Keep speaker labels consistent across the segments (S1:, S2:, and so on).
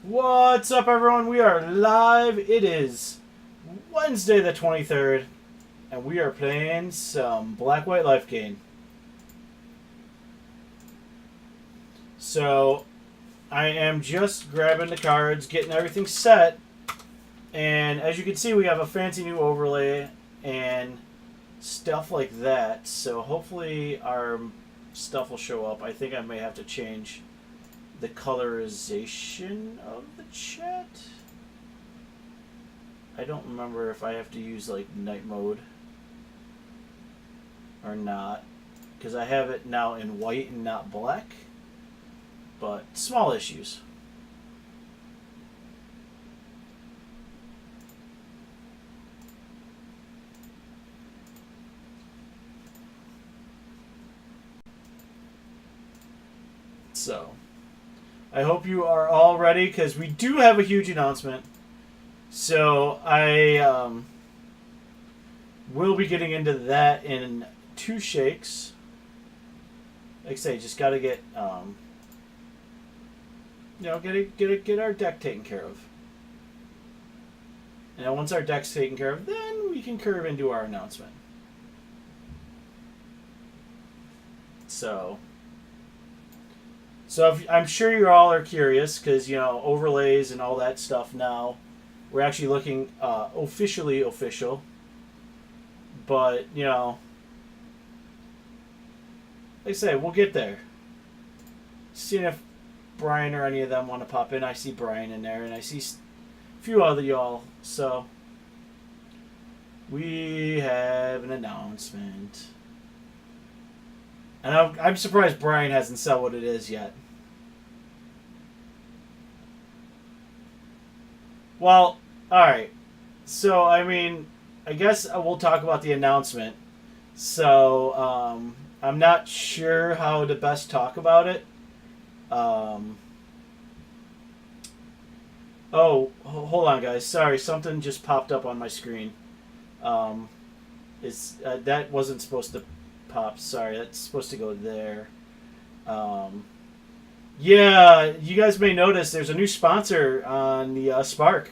S1: What's up, everyone? We are live. It is Wednesday the 23rd, and we are playing some Black-White Lifegain. So, I am just grabbing the cards, getting everything set, and as you can see, we have a fancy new overlay and stuff like that. So, hopefully, our stuff will show up. I think I may have to change the colorization of the chat. I don't remember if I have to use like night mode or not, because I have it now in white and not black, but small issues. So I hope you are all ready, because we do have a huge announcement. So I will be getting into that in 2 shakes. Like I say, just got to get get our deck taken care of. And then once our deck's taken care of, then we can curve into our announcement. So if, I'm sure you all are curious, because, you know, overlays and all that stuff now. We're actually looking officially official. But, you know, like I say, we'll get there. Seeing if Brian or any of them want to pop in. I see Brian in there, and I see a few other y'all. So, we have an announcement. And I'm surprised Brian hasn't said what it is yet. Well, alright. So, I mean, I guess we'll talk about the announcement. So, I'm not sure how to best talk about it. Oh, hold on, guys. Sorry, something just popped up on my screen. That wasn't supposed to pop. Sorry, that's supposed to go there. Yeah, you guys may notice there's a new sponsor on the Spark.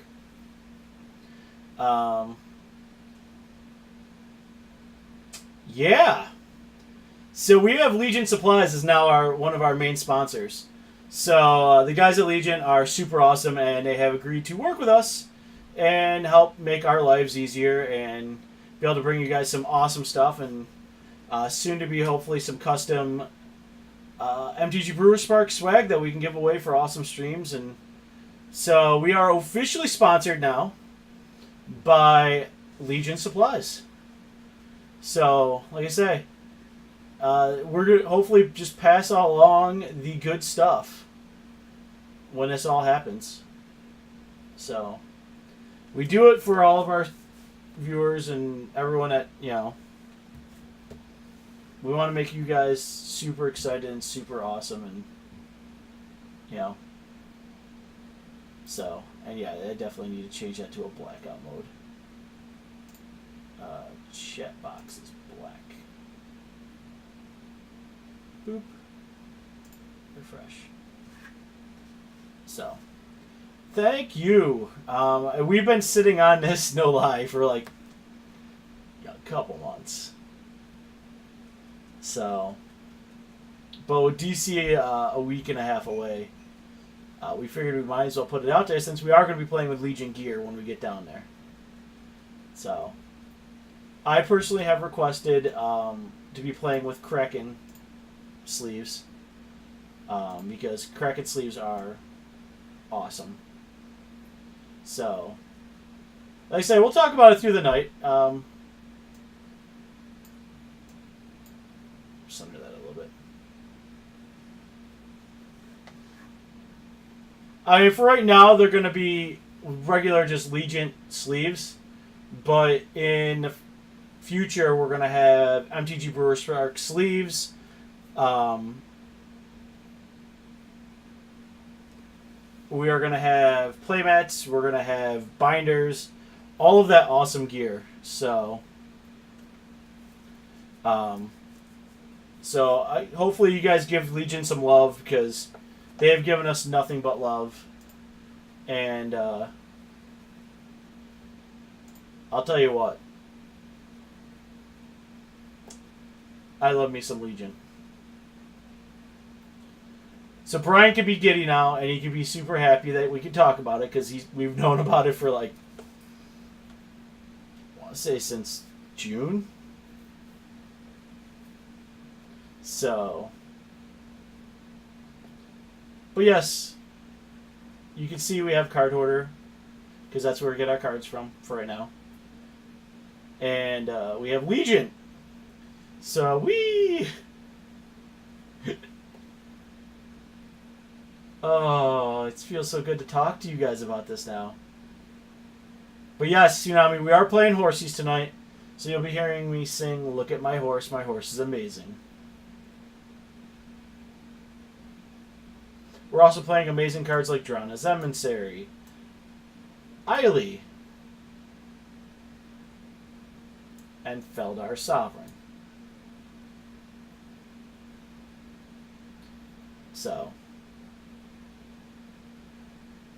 S1: Yeah. So we have Legion Supplies is now one of our main sponsors. So the guys at Legion are super awesome, and they have agreed to work with us and help make our lives easier and be able to bring you guys some awesome stuff, and soon to be hopefully some custom MTG Brewer Spark swag that we can give away for awesome streams. And so we are officially sponsored now by Legion Supplies. So, like I say, we're going to hopefully just pass along the good stuff when this all happens. So, we do it for all of our viewers and everyone that, you know, we want to make you guys super excited and super awesome, and, you know. So, and yeah, I definitely need to change that to a blackout mode. Chat box is black. Boop. Refresh. So, thank you. We've been sitting on this, no lie, for like a couple months. So, but with DC a week and a half away, we figured we might as well put it out there, since we are going to be playing with Legion gear when we get down there. So, I personally have requested to be playing with Kraken sleeves, because Kraken sleeves are awesome. So, like I say, we'll talk about it through the night. Just under that a little bit. I mean, for right now, they're going to be regular, just Legion sleeves. But in the future, we're going to have MTG Brewer Spark sleeves. We are going to have playmats. We're going to have binders. All of that awesome gear. So hopefully you guys give Legion some love, because they have given us nothing but love And I'll tell you what. I love me some Legion. So Brian can be giddy now, and he can be super happy that we can talk about it because we've known about it for like, I want to say since June. So, but yes, you can see we have card hoarder because that's where we get our cards from for right now. And we have Legion. So we. Oh, it feels so good to talk to you guys about this now. But yes, Tsunami, we are playing Horsies tonight. So you'll be hearing me sing Look at My Horse is amazing. We're also playing amazing cards like Drowna's Emissary, Eiley, and Feldar Sovereign. So,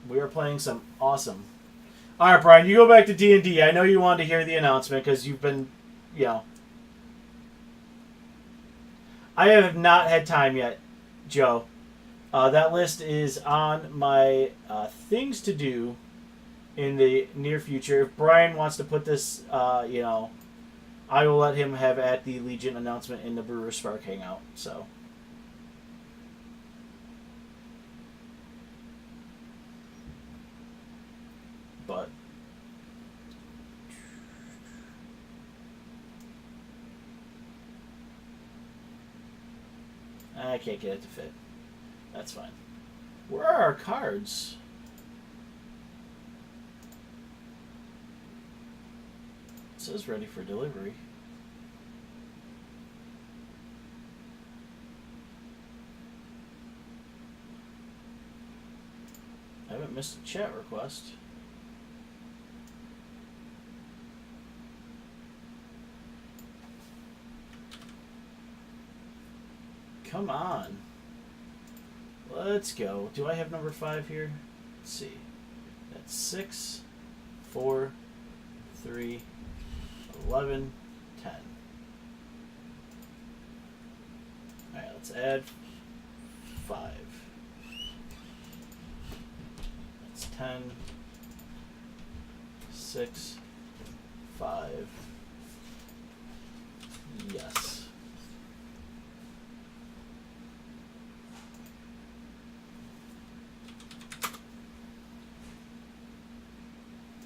S1: we are playing some awesome. Alright, Brian, you go back to D&D. I know you wanted to hear the announcement because you've been, you know. I have not had time yet, Joe. That list is on my things to do in the near future. If Brian wants to put this, you know, I will let him have at the Legion announcement in the Brewer Spark Hangout. So, but I can't get it to fit. That's fine. Where are our cards? It says ready for delivery. I haven't missed a chat request. Come on. Let's go. Do I have number 5 here? Let's see. That's 6, 4, 3, 11, 10. Alright, let's add 5. That's 10, 6, 5. Yes.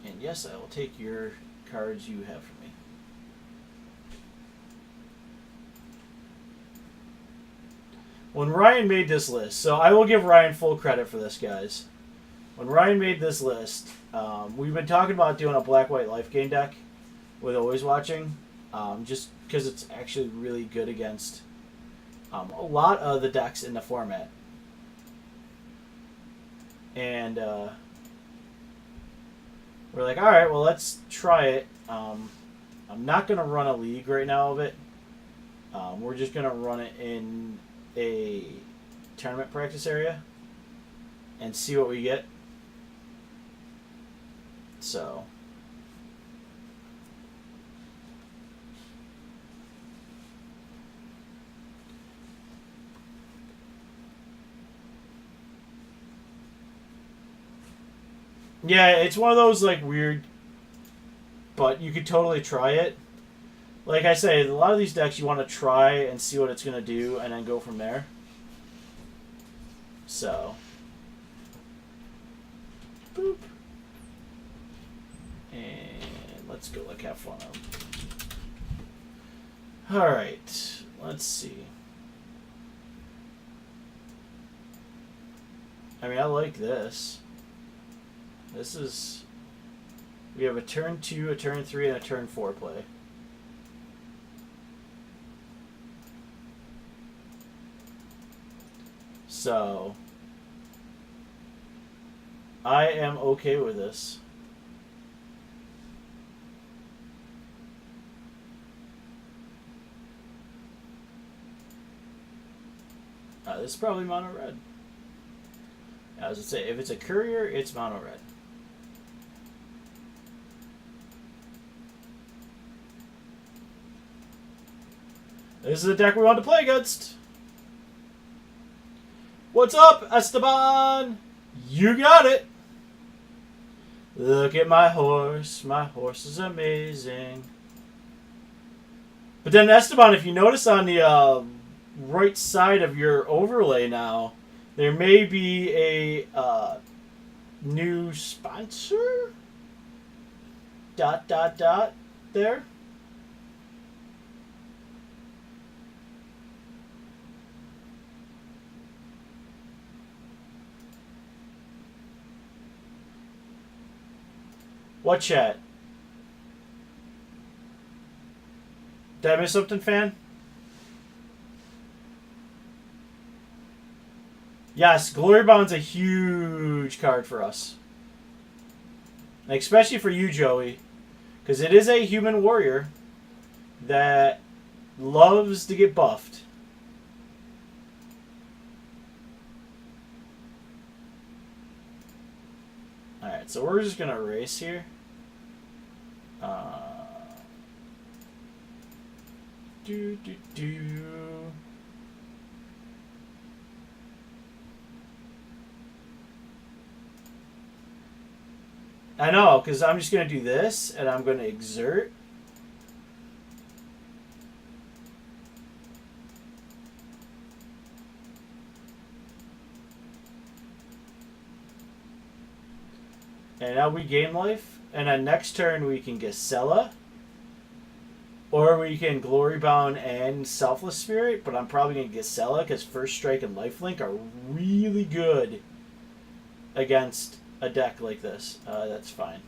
S1: And yes, I will take your cards you have for me. When Ryan made this list, so I will give Ryan full credit for this, guys. When Ryan made this list, we've been talking about doing a black-white Lifegain deck with Always Watching, just because it's actually really good against a lot of the decks in the format. And we're like, all right, well, let's try it. I'm not going to run a league right now of it. We're just going to run it in a tournament practice area and see what we get. So, yeah, it's one of those like weird, but you could totally try it. Like I say, a lot of these decks you want to try and see what it's going to do and then go from there. So, boop. And let's go like have fun. Alright, let's see. I mean, I like this. This is... We have a turn 2, a turn 3, and a turn 4 play. So, I am okay with this. This is probably mono red. I was gonna say, if it's a courier, it's mono red. This is the deck we want to play against. What's up, Esteban? You got it. Look at my horse. My horse is amazing. But then, Esteban, if you notice on the right side of your overlay now, there may be a new sponsor? ... there. What chat? Did I miss something, fan? Yes, Glory Bound's a huge card for us. Especially for you, Joey. Because it is a human warrior that loves to get buffed. Alright, so we're just going to erase here. I know, because I'm just going to do this, and I'm going to exert. And now we gain life, and then next turn we can Gisela. Or we can Glory Bound and Selfless Spirit, but I'm probably going to Gisela because First Strike and Lifelink are really good against a deck like this. That's fine.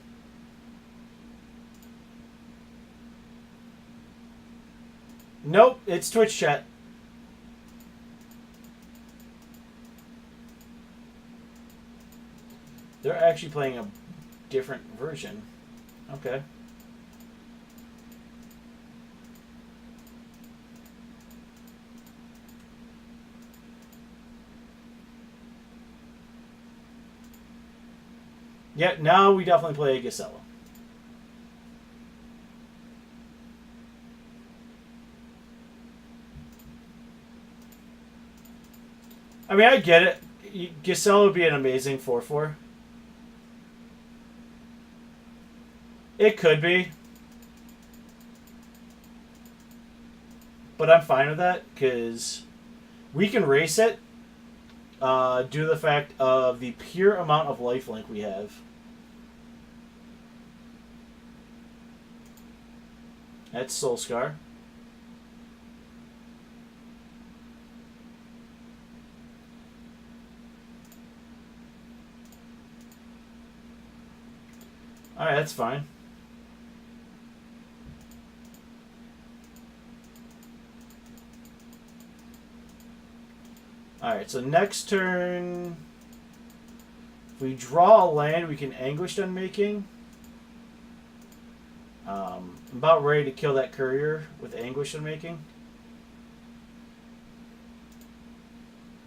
S1: Nope, it's Twitch chat. They're actually playing a different version. Okay. Yeah, now we definitely play a Gisela. I mean, I get it. Gisela would be an amazing 4/4. It could be. But I'm fine with that, because we can race it due to the fact of the pure amount of lifelink we have. That's Soul Scar. Alright, that's fine. Alright, so next turn, if we draw a land, we can Anguished Unmaking. I'm about ready to kill that courier with Anguished Unmaking.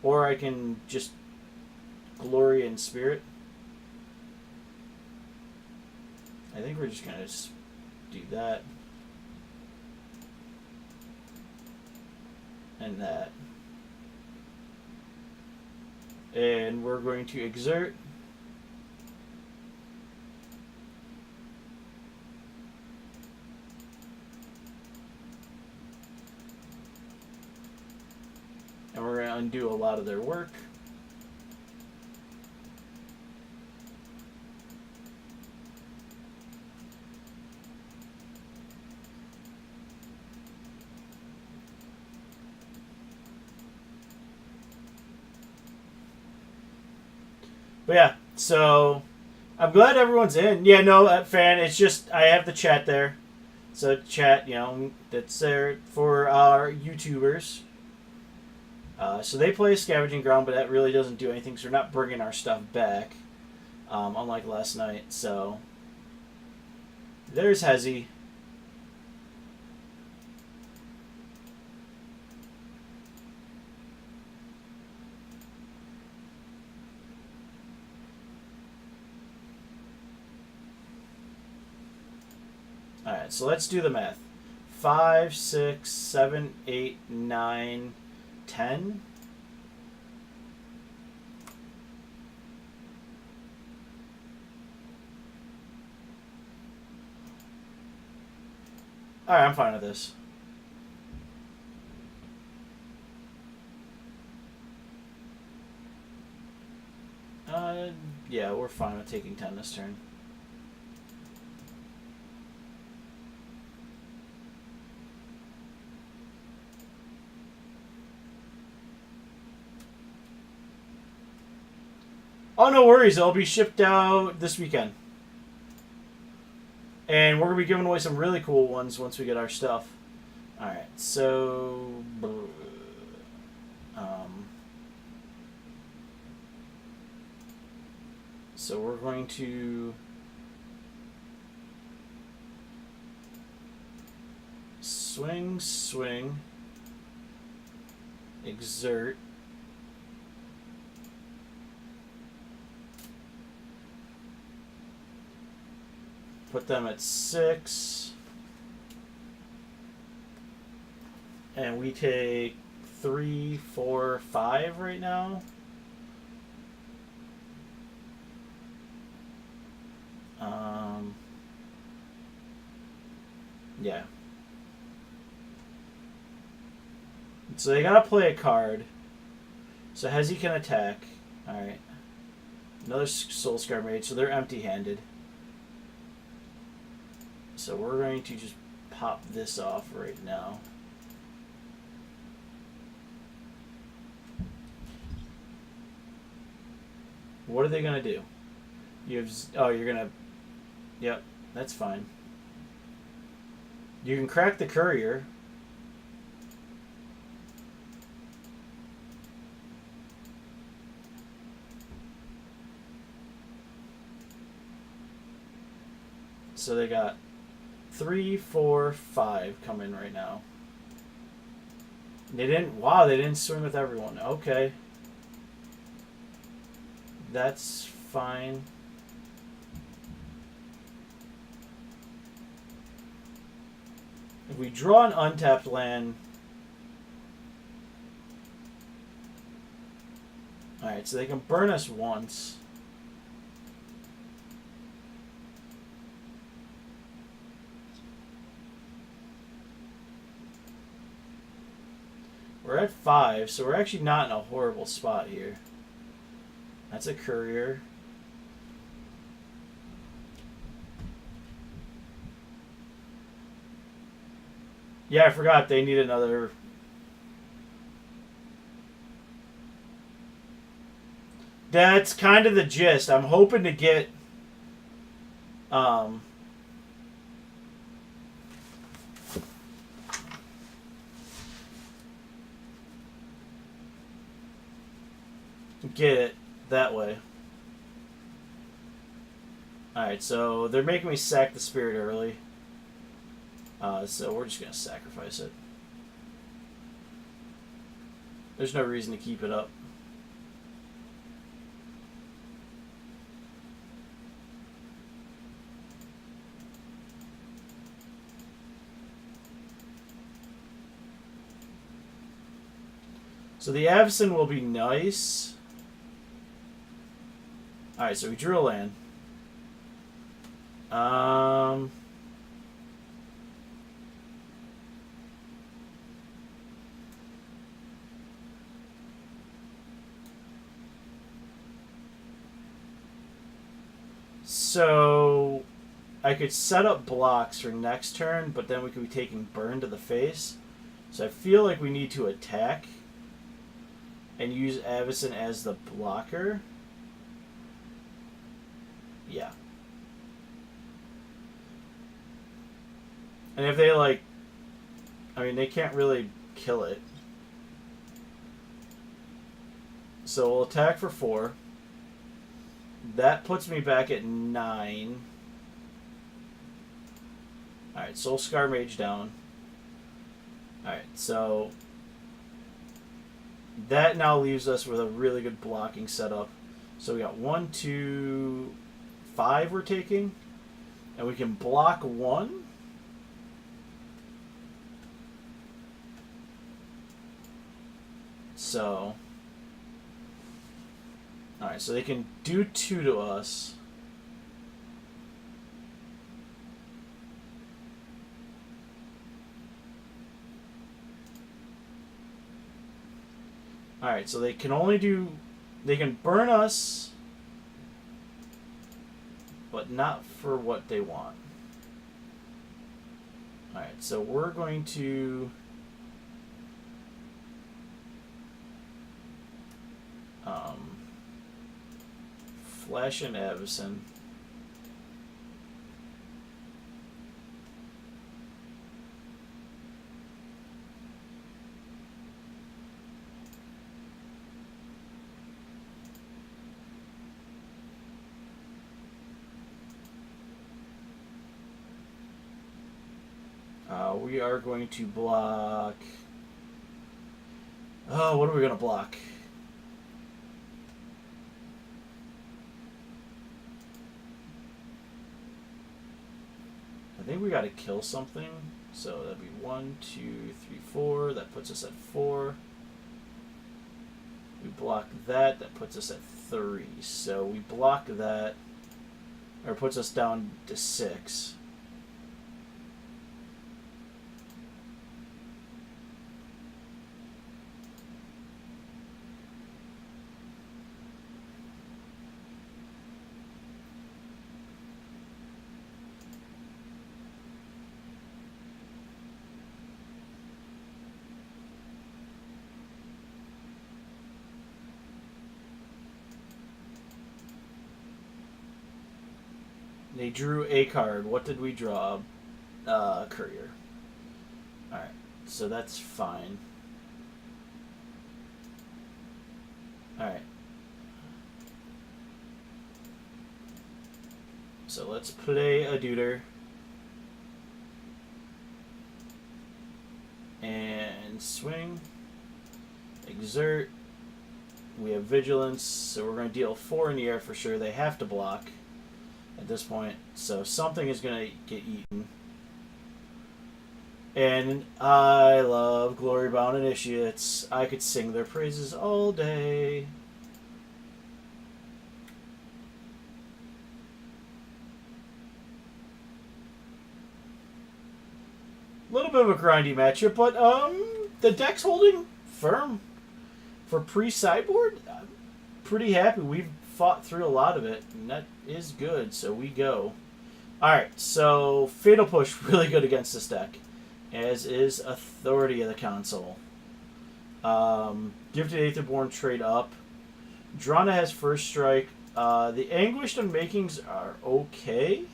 S1: Or I can just Glory and Spirit. I think we're just going to do that. And that. And we're going to exert. And we're going to undo a lot of their work. But yeah, so I'm glad everyone's in. Yeah, no, fan, it's just I have the chat there. So chat, you know, that's there for our YouTubers. So they play Scavenging Ground, but that really doesn't do anything, so we're not bringing our stuff back, unlike last night. So there's Hezzy. Alright, so let's do the math. 5, 6, 7, 8, 9, 10. Alright, I'm fine with this. Yeah, we're fine with taking 10 this turn. Oh, no worries. It'll be shipped out this weekend. And we're going to be giving away some really cool ones once we get our stuff. Alright, so... So we're going to... Swing, swing. Exert. Put them at 6. And we take 3, 4, 5 right now. Yeah. So they gotta play a card. So Hezi can attack. Alright. Another Soul Scar Mage, so they're empty-handed. So we're going to just pop this off right now. What are they gonna do? You have... Oh, you're gonna... Yep, that's fine. You can crack the courier. So they got 3, 4, 5 coming right now. They didn't... Wow, they didn't swing with everyone. Okay. That's fine. If we draw an untapped land... Alright, so they can burn us once. We're at 5, so we're actually not in a horrible spot here. That's a courier. Yeah, I forgot they need another... That's kind of the gist. I'm hoping to get... Get it that way. Alright, so they're making me sack the spirit early. So we're just going to sacrifice it. There's no reason to keep it up. So the Avacyn will be nice. Alright, so we drew a land. So I could set up blocks for next turn, but then we could be taking burn to the face. So I feel like we need to attack and use Avacyn as the blocker. Yeah. And if they, like... I mean, they can't really kill it. So we'll attack for 4. That puts me back at 9. Alright, Soul Scar Mage down. Alright, so... That now leaves us with a really good blocking setup. So we got 1, 2, 5 we're taking. And we can block 1. So, alright, so they can do 2 to us. Alright, so they can only do... They can burn us, but not for what they want. Alright, so we're going to... Flash and Avison. We are going to block... Oh, what are we going to block? I think we got to kill something. So that'd be 1, 2, 3, 4. That puts us at 4. We block that. That puts us at 3. So we block that. Or puts us down to 6. They drew a card. What did we draw? Courier. Alright, so that's fine. Alright. So let's play a Deuter. And swing. Exert. We have Vigilance, so we're going to deal 4 in the air for sure. They have to block at this point, so something is going to get eaten. And I love Glory-Bound Initiates. I could sing their praises all day. A little bit of a grindy matchup, but the deck's holding firm. For pre-sideboard, I'm pretty happy. We've fought through a lot of it, and that is good, so we go. Alright, so Fatal Push, really good against this deck, as is Authority of the Console. Gifted Aetherborn trade up. Drana has First Strike. The Anguished Unmakings are okay,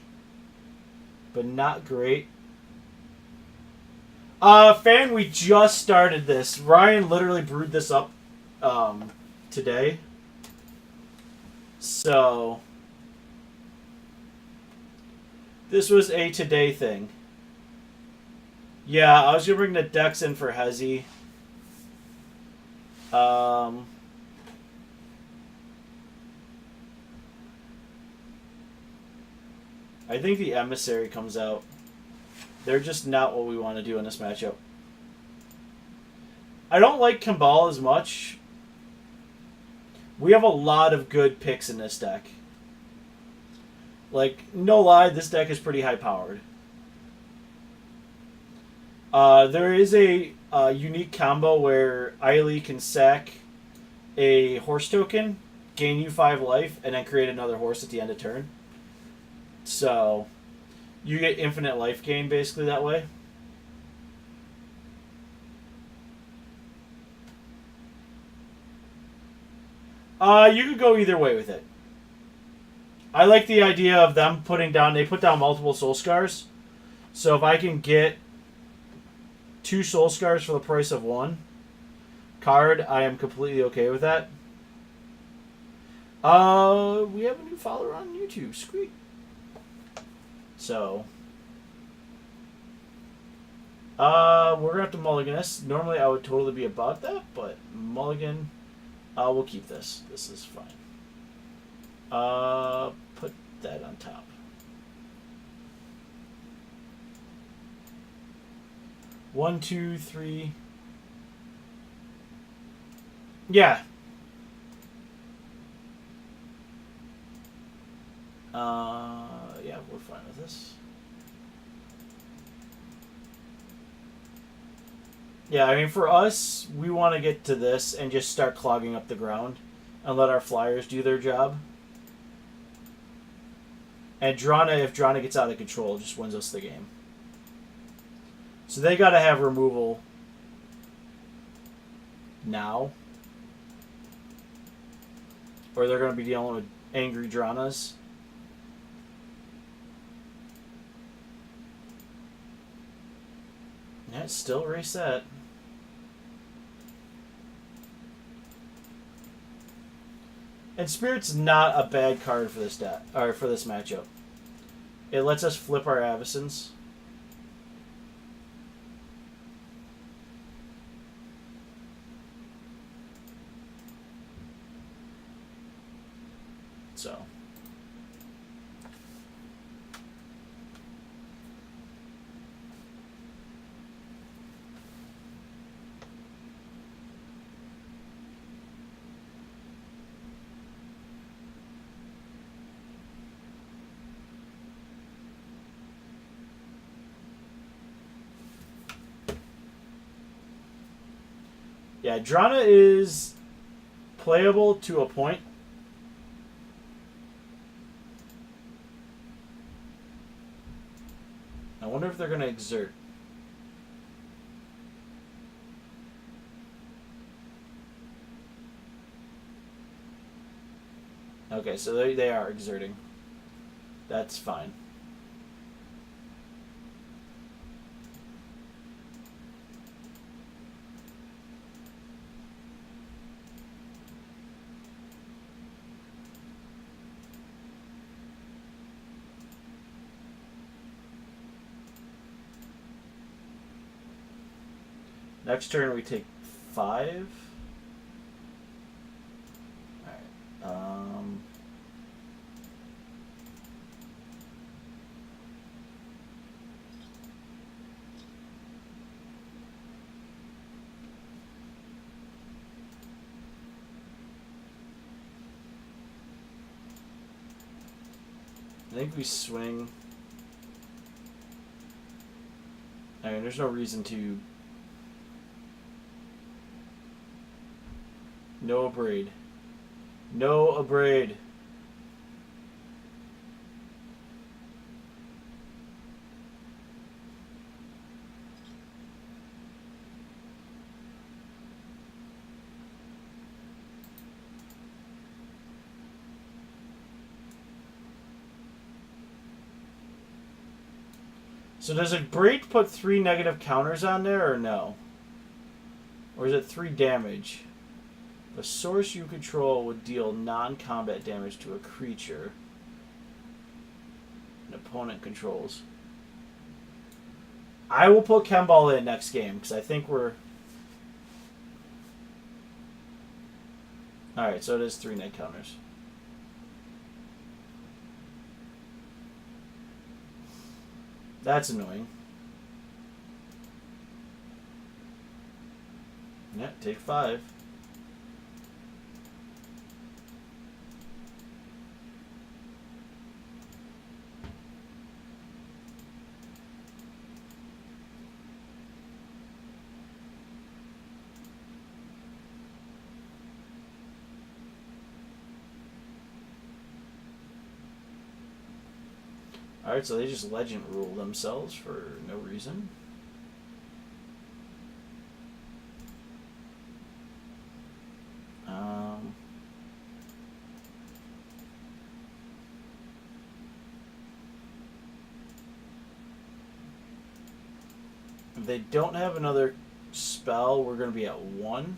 S1: but not great. Fan, we just started this. Ryan literally brewed this up today. So this was a today thing. Yeah, I was gonna bring the decks in for Hezi. I think the Emissary comes out. They're just not what we want to do in this matchup. I don't like Kambal as much. We have a lot of good picks in this deck. Like, no lie, this deck is pretty high-powered. There is a unique combo where Eiley can sack a horse token, gain you 5 life, and then create another horse at the end of turn. So you get infinite life gain basically that way. You could go either way with it. I like the idea of them putting down... They put down multiple Soul Scars. So if I can get 2 Soul Scars for the price of 1 card, I am completely okay with that. We have a new follower on YouTube. Sweet. So... we're going to have to mulligan this. Normally I would totally be about that, but mulligan... we'll keep this. This is fine. Put that on top. One, two, three. Yeah. Yeah, we're fine with this. Yeah, I mean, for us, we want to get to this and just start clogging up the ground and let our flyers do their job. And Drana, if Drana gets out of control, just wins us the game. So they got to have removal now. Or they're going to be dealing with angry Dranas. Yeah, still reset. And Spirit's not a bad card for this or for this matchup. It lets us flip our Avacons. So. Yeah, Drana is playable to a point. I wonder if they're going to exert. Okay, so they are exerting. That's fine. Next turn we take 5. Alright. I think we swing. I mean, there's no reason to. No abrade. No abrade. So does a break put 3 negative counters on there or no? Or is it 3 damage? A source you control would deal non-combat damage to a creature an opponent controls. I will put Chemball in next game because I think we're... Alright, so it is 3 net counters. That's annoying. Yeah, take 5. Alright, so they just legend rule themselves for no reason. If they don't have another spell, we're going to be at 1.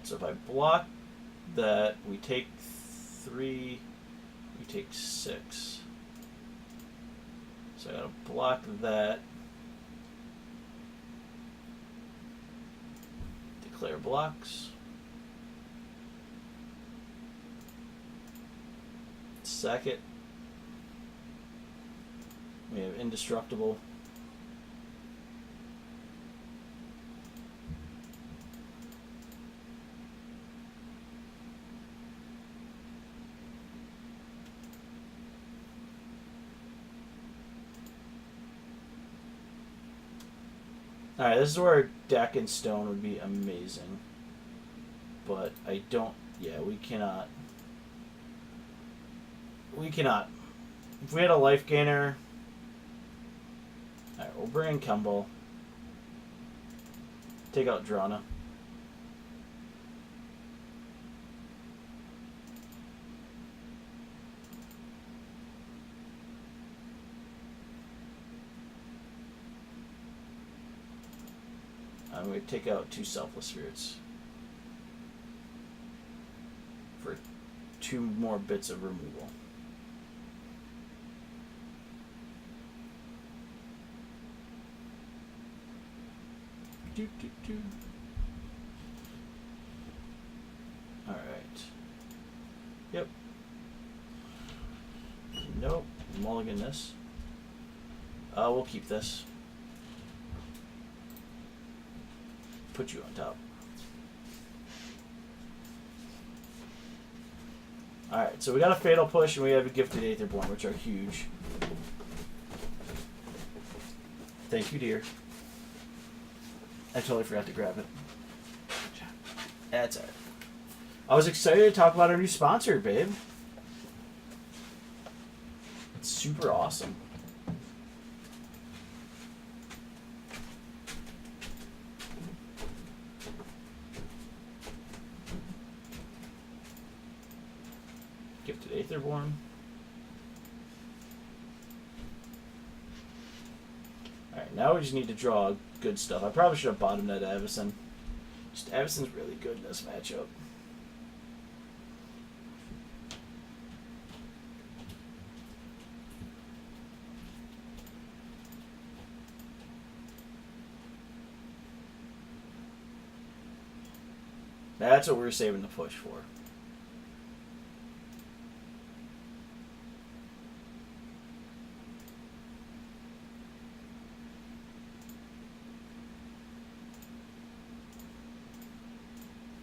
S1: so if I block that, we take 3, we take 6. So I gotta block that. Declare blocks. Second, we have indestructible. Alright, this is where deck and stone would be amazing. But I don't... Yeah, we cannot. We cannot. If we had a life gainer... Alright, we'll bring in Kemble. Take out Drana. I'm going to take out 2 Selfless Spirits for 2 more bits of removal. Alright. Yep. Nope. Mulligan this. We'll keep this. Put you on top. Alright, so we got a Fatal Push and we have a Gifted Aetherborn, which are huge. Thank you, dear. I totally forgot to grab it. That's alright. I was excited to talk about our new sponsor, babe. It's super awesome. Gifted Aetherborn. Alright, now we just need to draw good stuff. I probably should have bottomed that Avacyn. Just Avacyn's really good in this matchup. That's what we're saving the push for.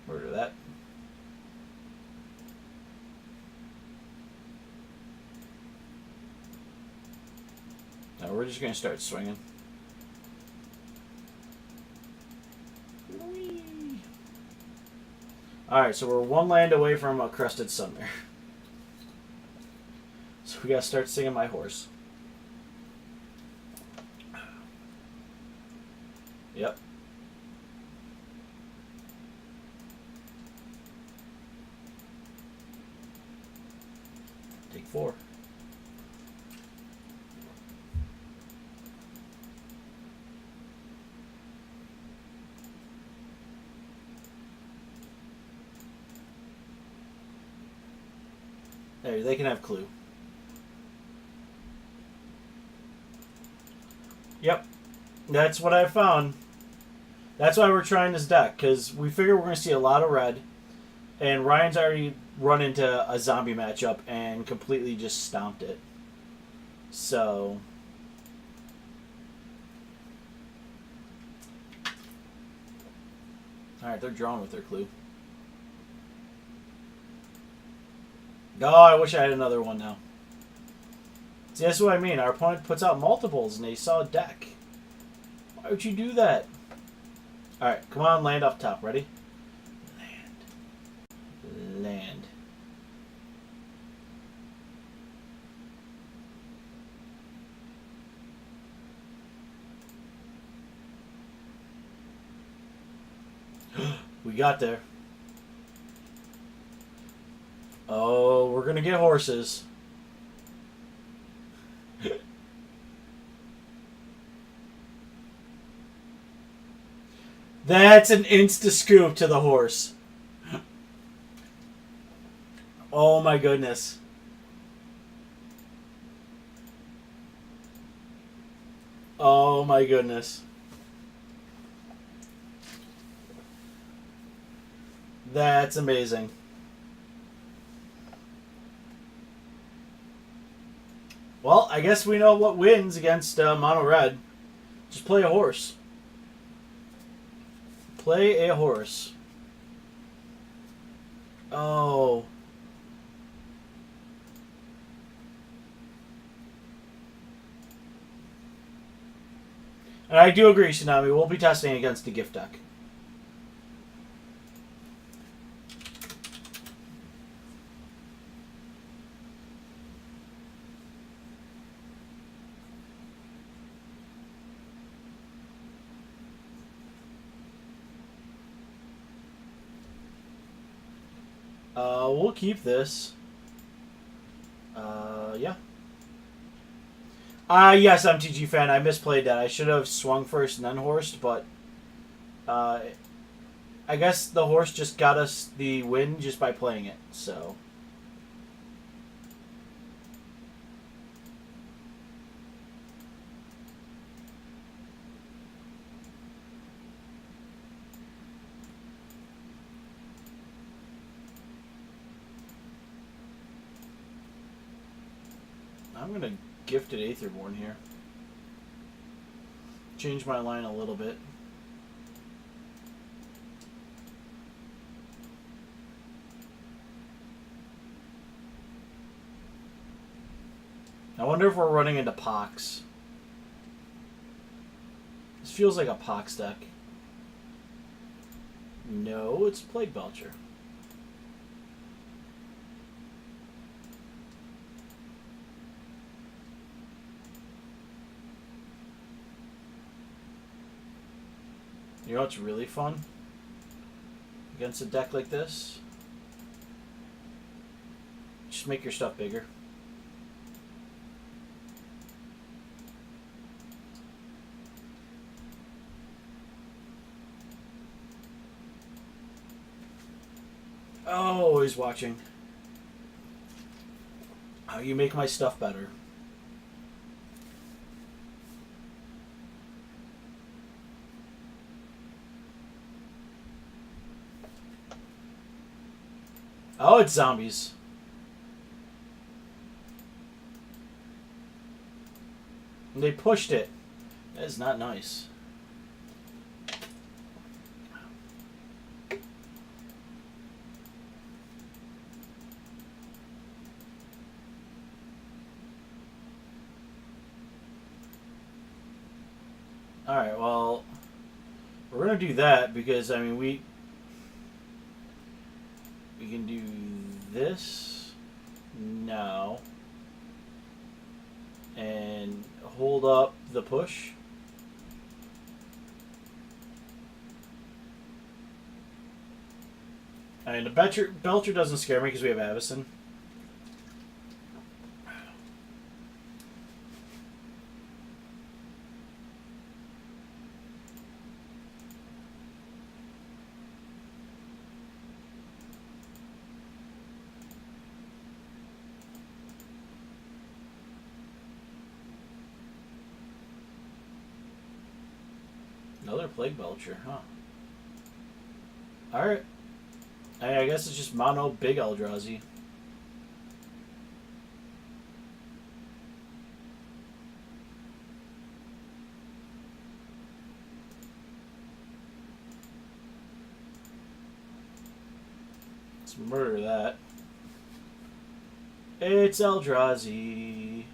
S1: Murder that. Now we're just going to start swinging. Alright, so we're 1 land away from a Crested Sunmare. So we gotta start singing My Horse. Yep. Take 4. There, they can have Clue. Yep. That's what I found. That's why we're trying this deck, because we figure we're going to see a lot of red, and Ryan's already run into a zombie matchup and completely just stomped it. So... Alright, they're drawn with their Clue. Oh, I wish I had another one now. See, that's what I mean. Our opponent puts out multiples and they saw a deck. Why would you do that? Alright, come on, land up top. Ready? Land. Land. We got there. Oh, we're gonna get horses. That's an insta-scoop to the horse. Oh my goodness. Oh my goodness. That's amazing. Well, I guess we know what wins against Mono Red. Just play a horse. Play a horse. Oh. And I do agree, Tsunami. We'll be testing against the gift deck. We'll keep this. Yeah. Yes, MTG fan. I misplayed that. I should have swung first and then horsed, but I guess the horse just got us the win just by playing it. So. I'm going to Gifted Aetherborn here. Change my line a little bit. I wonder if we're running into Pox. This feels like a Pox deck. No, it's Plague Belcher. You know what's really fun against a deck like this? Just make your stuff bigger. Oh, he's watching. How you make my stuff better. Oh, it's zombies. And they pushed it. That is not nice. Alright, well, we're going to do that because, I mean, we can do this now and hold up the push. I mean, the Belcher doesn't scare me because we have Avacyn. Another Plague Belcher, huh? Alright. I guess it's just mono big Eldrazi. Let's murder that. It's Eldrazi.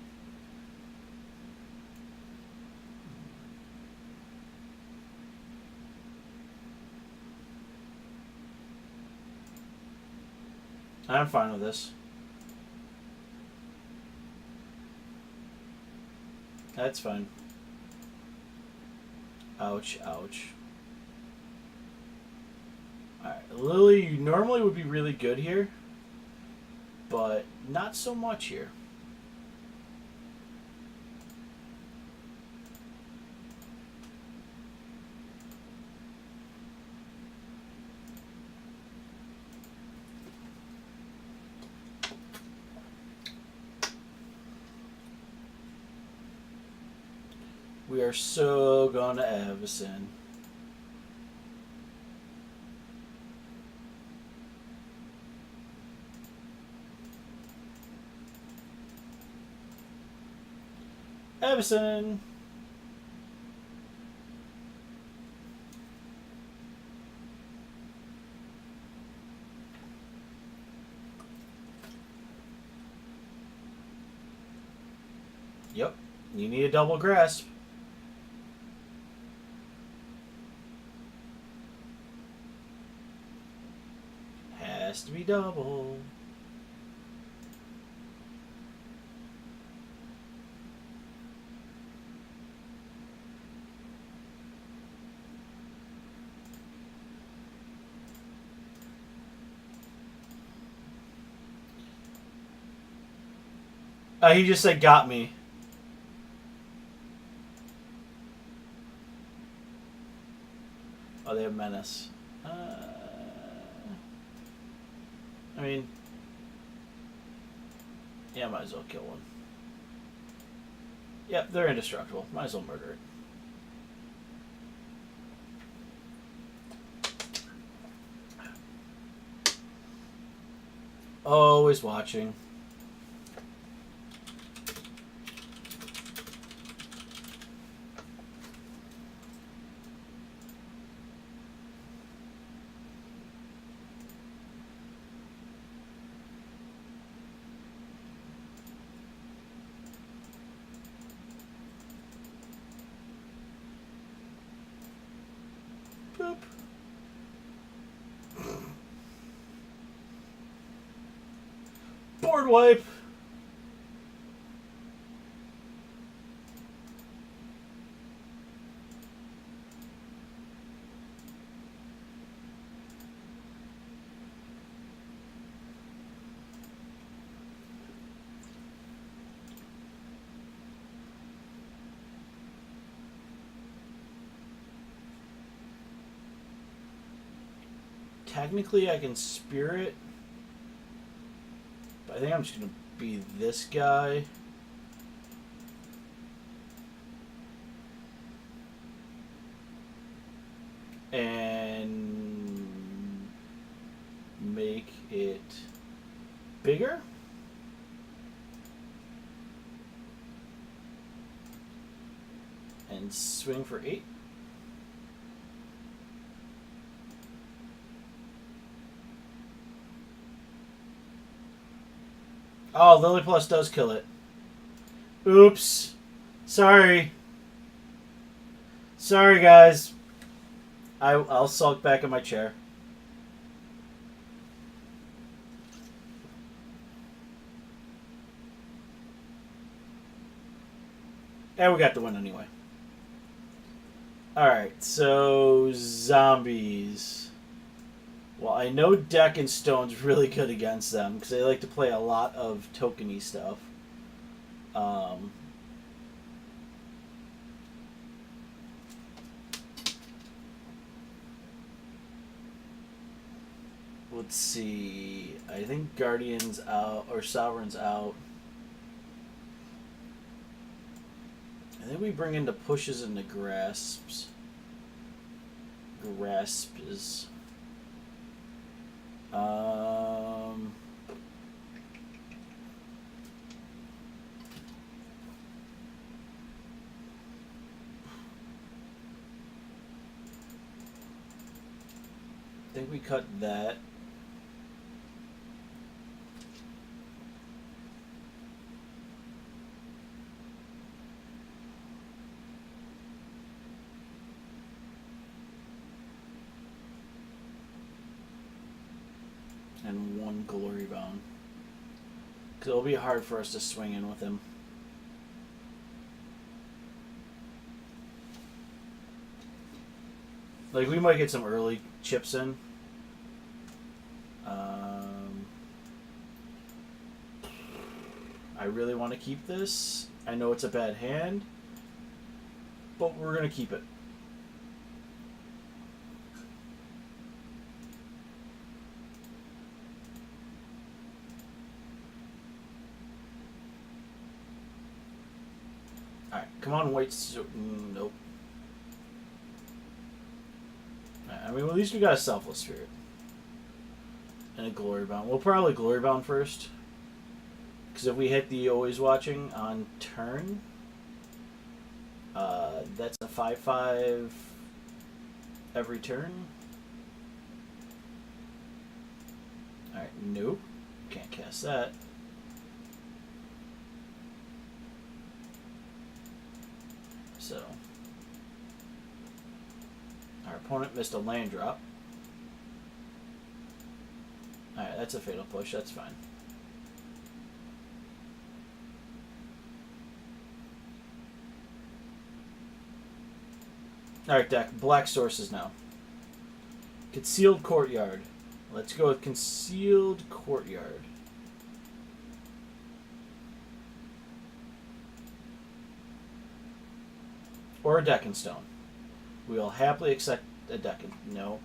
S1: I'm fine with this. That's fine. Ouch, ouch. Alright, Lily, you normally would be really good here, but not so much here. We are so gonna Evison. Evison. Yep, you need a double grasp. Has to be double. He just said got me. Oh, they have menace. I mean, yeah, might as well kill one. Yep, they're indestructible. Might as well murder it. Always watching. Boop. Board wipe. Technically, I can spirit, but I think I'm just gonna be this guy. And make it bigger. And swing for 8. Oh, Lily Plus does kill it. Oops. Sorry. Sorry, guys. I'll sulk back in my chair. And we got the win anyway. Alright, so zombies. Well, I know Deck and Stone's really good against them because they like to play a lot of tokeny stuff. Let's see. I think Guardian's out or Sovereign's out. I think we bring in the pushes and the grasps. Grasps. I think we cut that. And 1 glory bound. Because it'll be hard for us to swing in with him. Like, we might get some early chips in. I really want to keep this. I know it's a bad hand, but we're going to keep it. Alright, come on, white. Nope. Right, I mean, at least we got a Selfless Spirit. And a Glory Bound. We'll probably Glory Bound first. Because if we hit the Always Watching on turn, that's a 5/5 every turn. Alright, nope. Can't cast that. So, our opponent missed a land drop. Alright, that's a Fatal Push, that's fine. Alright, deck. Black sources now. Concealed Courtyard. Let's go with Concealed Courtyard. Or a Deck and Stone. We will happily accept a Deck and... No.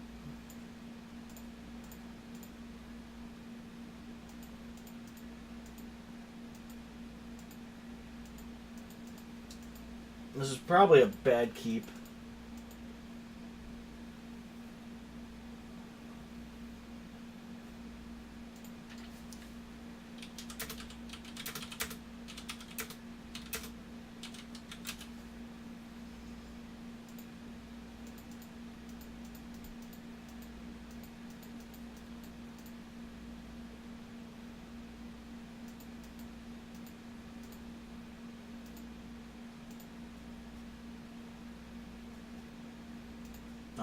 S1: This is probably a bad keep.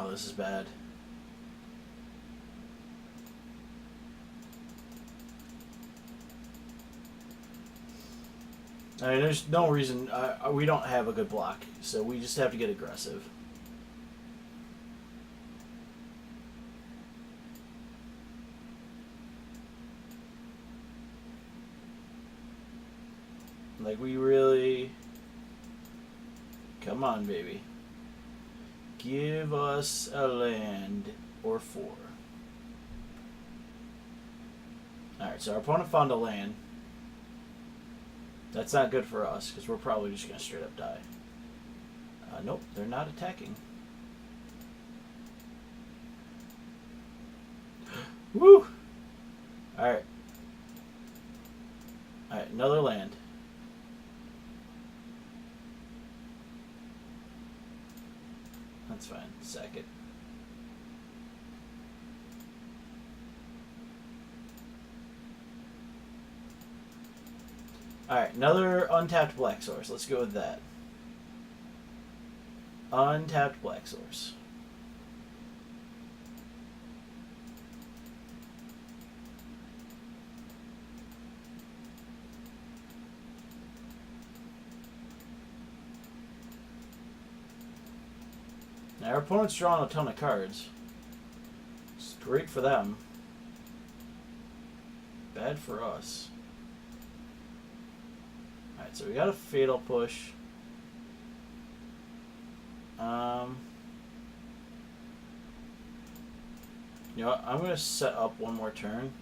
S1: Oh, this is bad. I mean, there's no reason. We don't have a good block, so we just have to get aggressive. Like, we really... Come on, baby. Give us a land or 4. Alright, so our opponent found a land. That's not good for us, because we're probably just going to straight up die. Nope, they're not attacking. Woo! Alright. Alright, another land. That's fine. Sack it. Alright, another untapped black source. Let's go with that. Untapped black source. Now, our opponent's drawing a ton of cards. It's great for them. Bad for us. Alright, so we got a Fatal Push. You know what? I'm going to set up one more turn.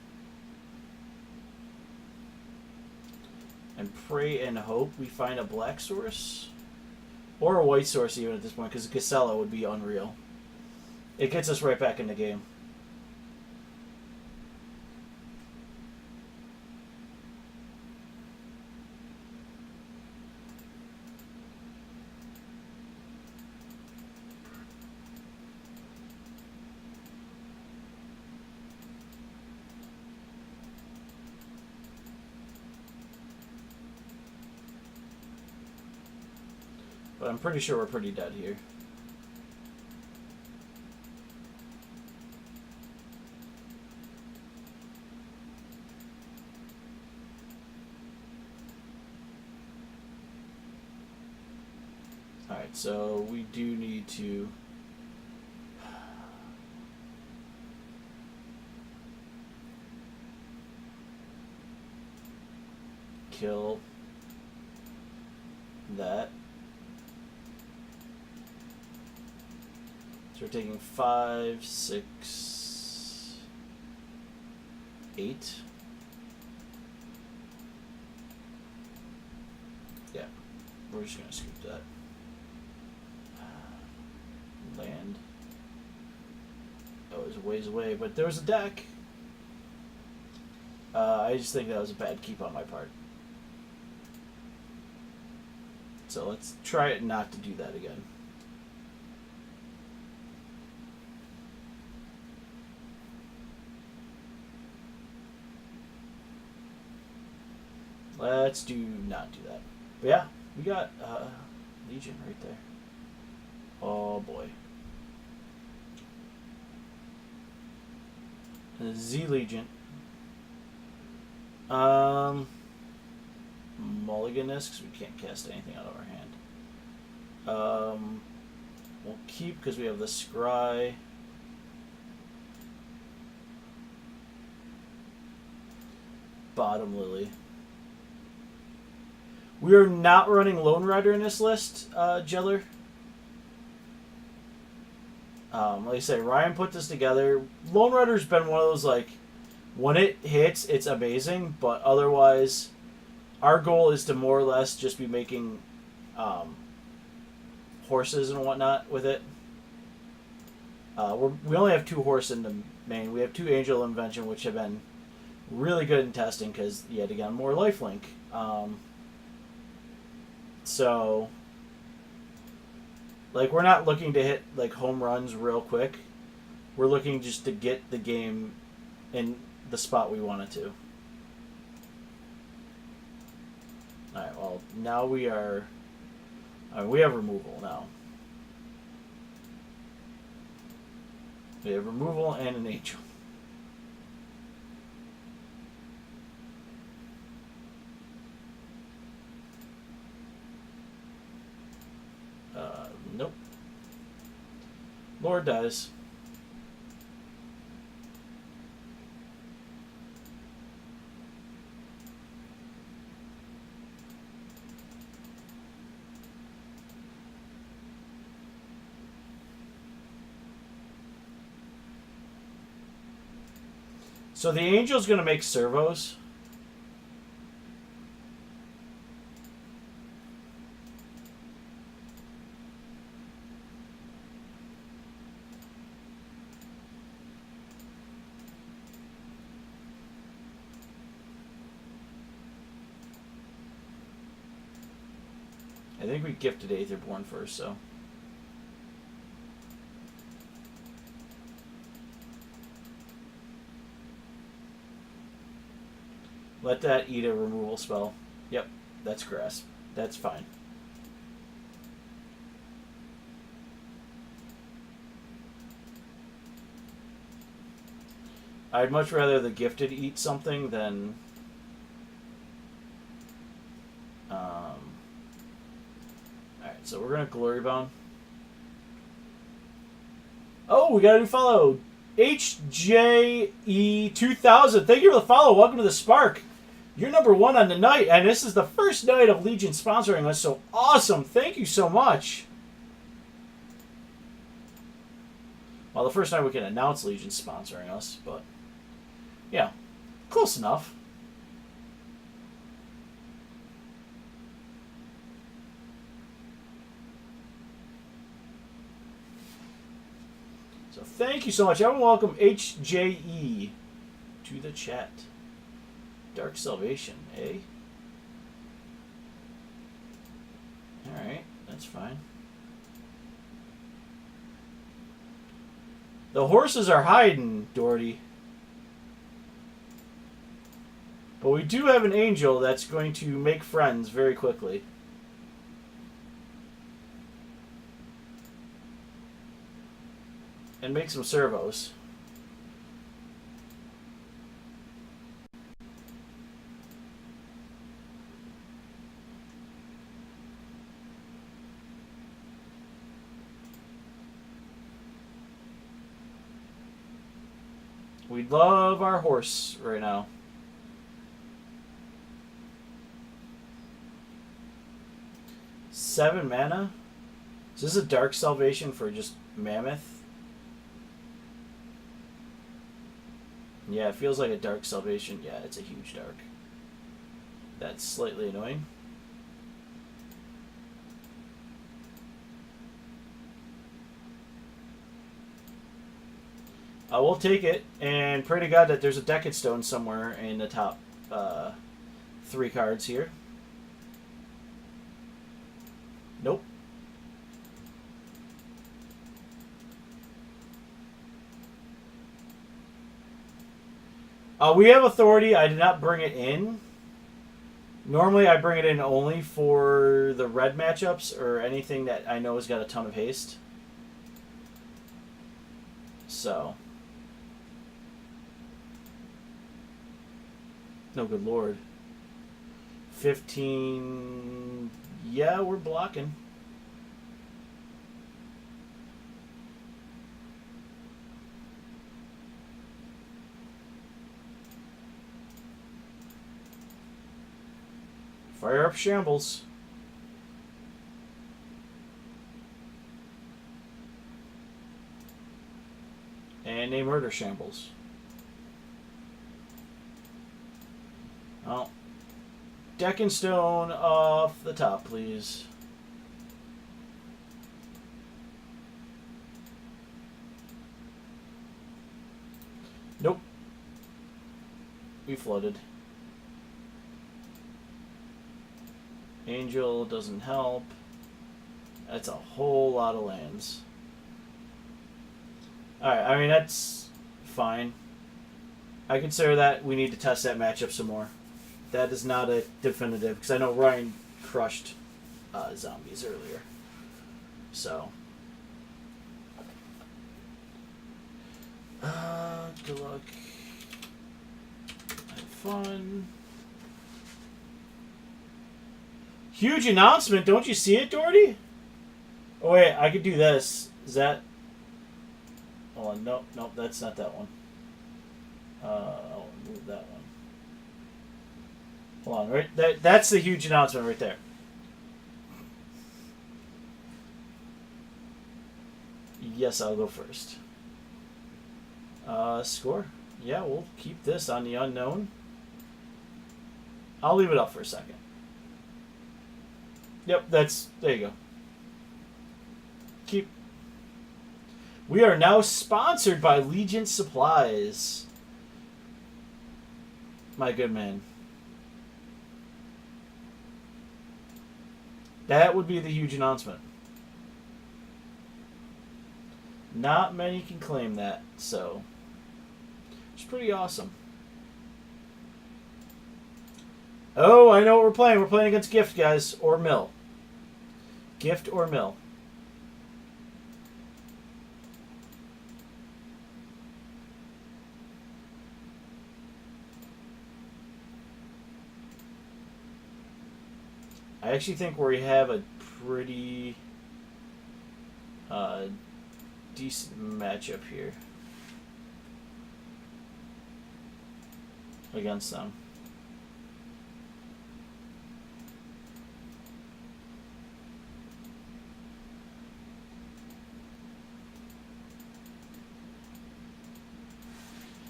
S1: And pray and hope we find a black source. Or a white source even at this point, because Casella would be unreal. It gets us right back in the game. But I'm pretty sure we're pretty dead here. Alright, so we do need to... kill that. So we're taking 5, 6, 8. Yeah. we're just gonna scoop that. Land. Oh, it was a ways away, but there was a deck. I just think that was a bad keep on my part. So let's try it not to do that again. Let's not do that. But yeah, we got Legion right there. Oh boy. The Z Legion. Mulligan this because we can't cast anything out of our hand. We'll keep because we have the Scry. Bottom Lily. We are not running Lone Rider in this list, Jeller. Like I say, Ryan put this together. Lone Rider's been one of those, like, when it hits, it's amazing, but otherwise, our goal is to more or less just be making horses and whatnot with it. We only have 2 horse in the main. We have 2 Angel Invention, which have been really good in testing because, yet again, more lifelink. So, like, we're not looking to hit, like, home runs real quick. We're looking just to get the game in the spot we want it to. Alright, well, now we are... we have removal now. We have removal and an angel. Nope. Lord dies. So the angel's going to make servos. I think we gifted Aetherborn first, so... Let that eat a removal spell. Yep, that's grass. That's fine. I'd much rather the gifted eat something than... Alright, so we're going to Glory Bone. Oh, we got a new follow. HJE2000. Thank you for the follow. Welcome to the Spark. You're number 1 on the night, and this is the first night of Legion sponsoring us, so awesome. Thank you so much. Well, the first night we can announce Legion sponsoring us, but yeah, close enough. So thank you so much. Everyone welcome HJE to the chat. Dark Salvation, eh? Alright, that's fine. The horses are hiding, Doherty. But we do have an angel that's going to make friends very quickly. And make some servos. We love our horse right now. Seven mana? Is this a Dark Salvation for just Mammoth? Yeah, it feels like a Dark Salvation. Yeah, it's a huge dark. That's slightly annoying. We'll take it and pray to God that there's a Decade Stone somewhere in the top 3 cards here. Nope. We have authority. I did not bring it in. Normally, I bring it in only for the red matchups or anything that I know has got a ton of haste. So. No, good lord. 15. Yeah, we're blocking. Fire up shambles. And they murder shambles. Oh. Deck and stone off the top, please. Nope. We flooded. Angel doesn't help. That's a whole lot of lands. Alright, I mean, that's fine. I consider that we need to test that matchup some more. That is not a definitive, because I know Ryan crushed zombies earlier. So. Good luck. Have fun. Huge announcement. Don't you see it, Doherty? Oh, wait. I could do this. Is that... Hold on. Nope. Nope. That's not that one. I'll move that one. Hold on. Right. That's the huge announcement right there. Yes, I'll go first. Score. Yeah, we'll keep this on the unknown. I'll leave it up for a second. Yep, that's... There you go. Keep... We are now sponsored by Legion Supplies. My good man. That would be the huge announcement. Not many can claim that, so... It's pretty awesome. Oh, I know what we're playing. We're playing against Gift, guys. Or Mill. Gift or Mill. I actually think we have a pretty decent matchup here against them.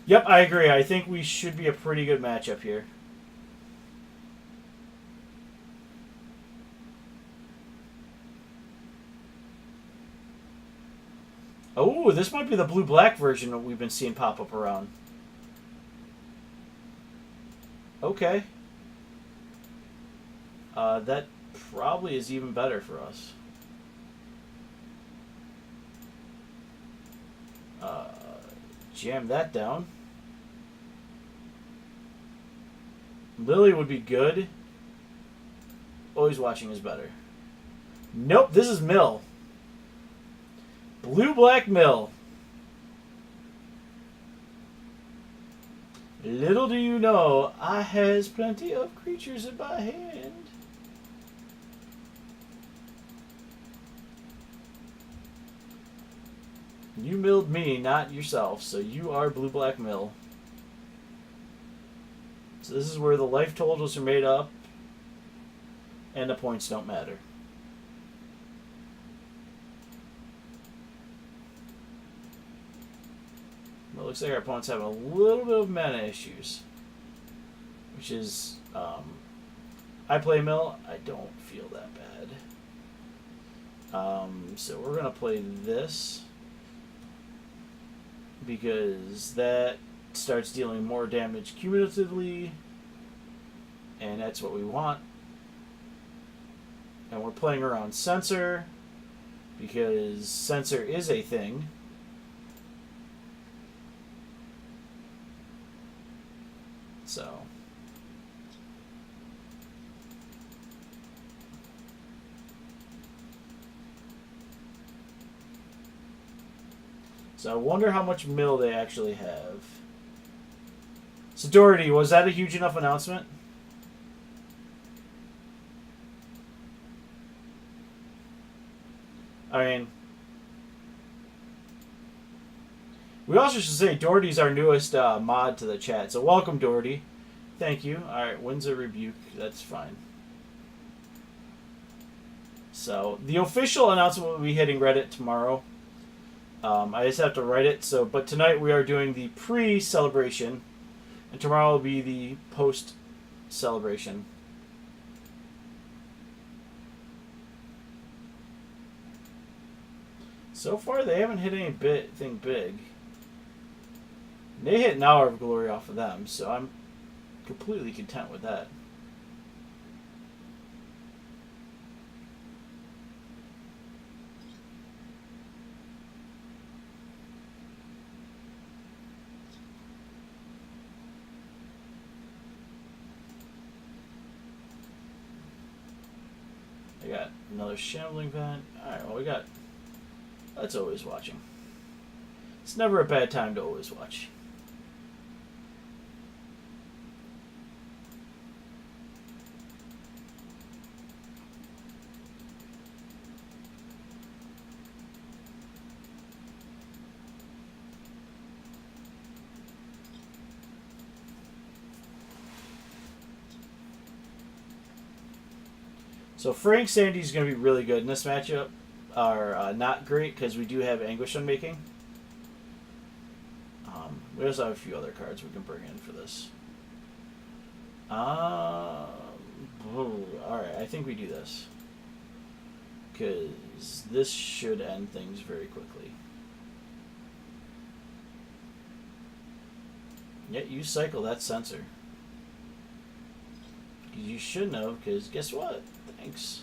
S1: Yep, I agree. I think we should be a pretty good matchup here. Oh, this might be the blue-black version that we've been seeing pop up around. Okay. That probably is even better for us. Jam that down. Lily would be good. Always watching is better. Nope, this is Mill. Blue-black Mill. Little do you know, I has plenty of creatures in my hand. You milled me, not yourself, so you are blue-black Mill. So this is where the life totals are made up, and the points don't matter. It looks like our opponents have a little bit of mana issues, which is, I play Mill, I don't feel that bad. So we're going to play this. because that starts dealing more damage cumulatively, and that's what we want. And we're playing around Sensor because Sensor is a thing. So I wonder how much mill they actually have. So Doherty, was that a huge enough announcement? I mean, we also should say Doherty's our newest mod to the chat. So welcome, Doherty. Thank you. Alright, wins a rebuke. That's fine. So the official announcement will be hitting Reddit tomorrow. I just have to write it. But tonight we are doing the pre-celebration, and tomorrow will be the post-celebration. So far, they haven't hit anything big. They hit an Hour of Glory off of them, so I'm completely content with that. I got another Shambling Vent. Alright, well, we got... That's always watching. It's never a bad time to always watch. So Frank Sandy's going to be really good in this matchup. Are not great because we do have Anguish Unmaking. We also have a few other cards we can bring in for this. Alright, I think we do this. Because this should end things very quickly. Yet you cycle that Sensor. You shouldn't have, because guess what? Thanks.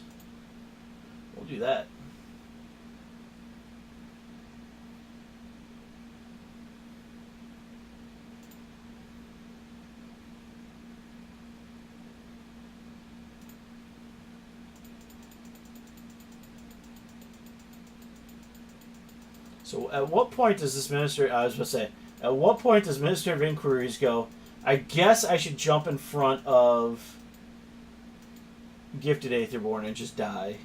S1: We'll do that. So at what point does this Minister... I was going to say, at what point does Minister of Inquiries go, I guess I should jump in front of Gifted Aetherborn and just die?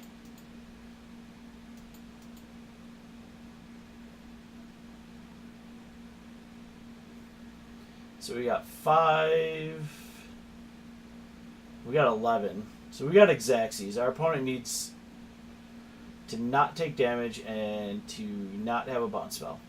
S1: So we got 5. We got 11. So we got Xaxes. Our opponent needs to not take damage and to not have a bounce spell.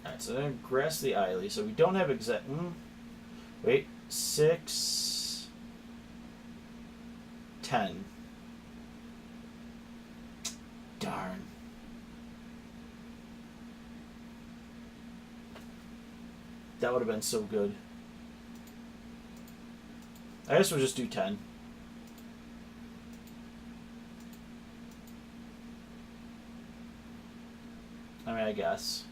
S1: Alright, so then Grass the Eily. So we don't have wait, 6, 10. Darn. That would have been so good. I guess we'll just do 10. I mean, I guess.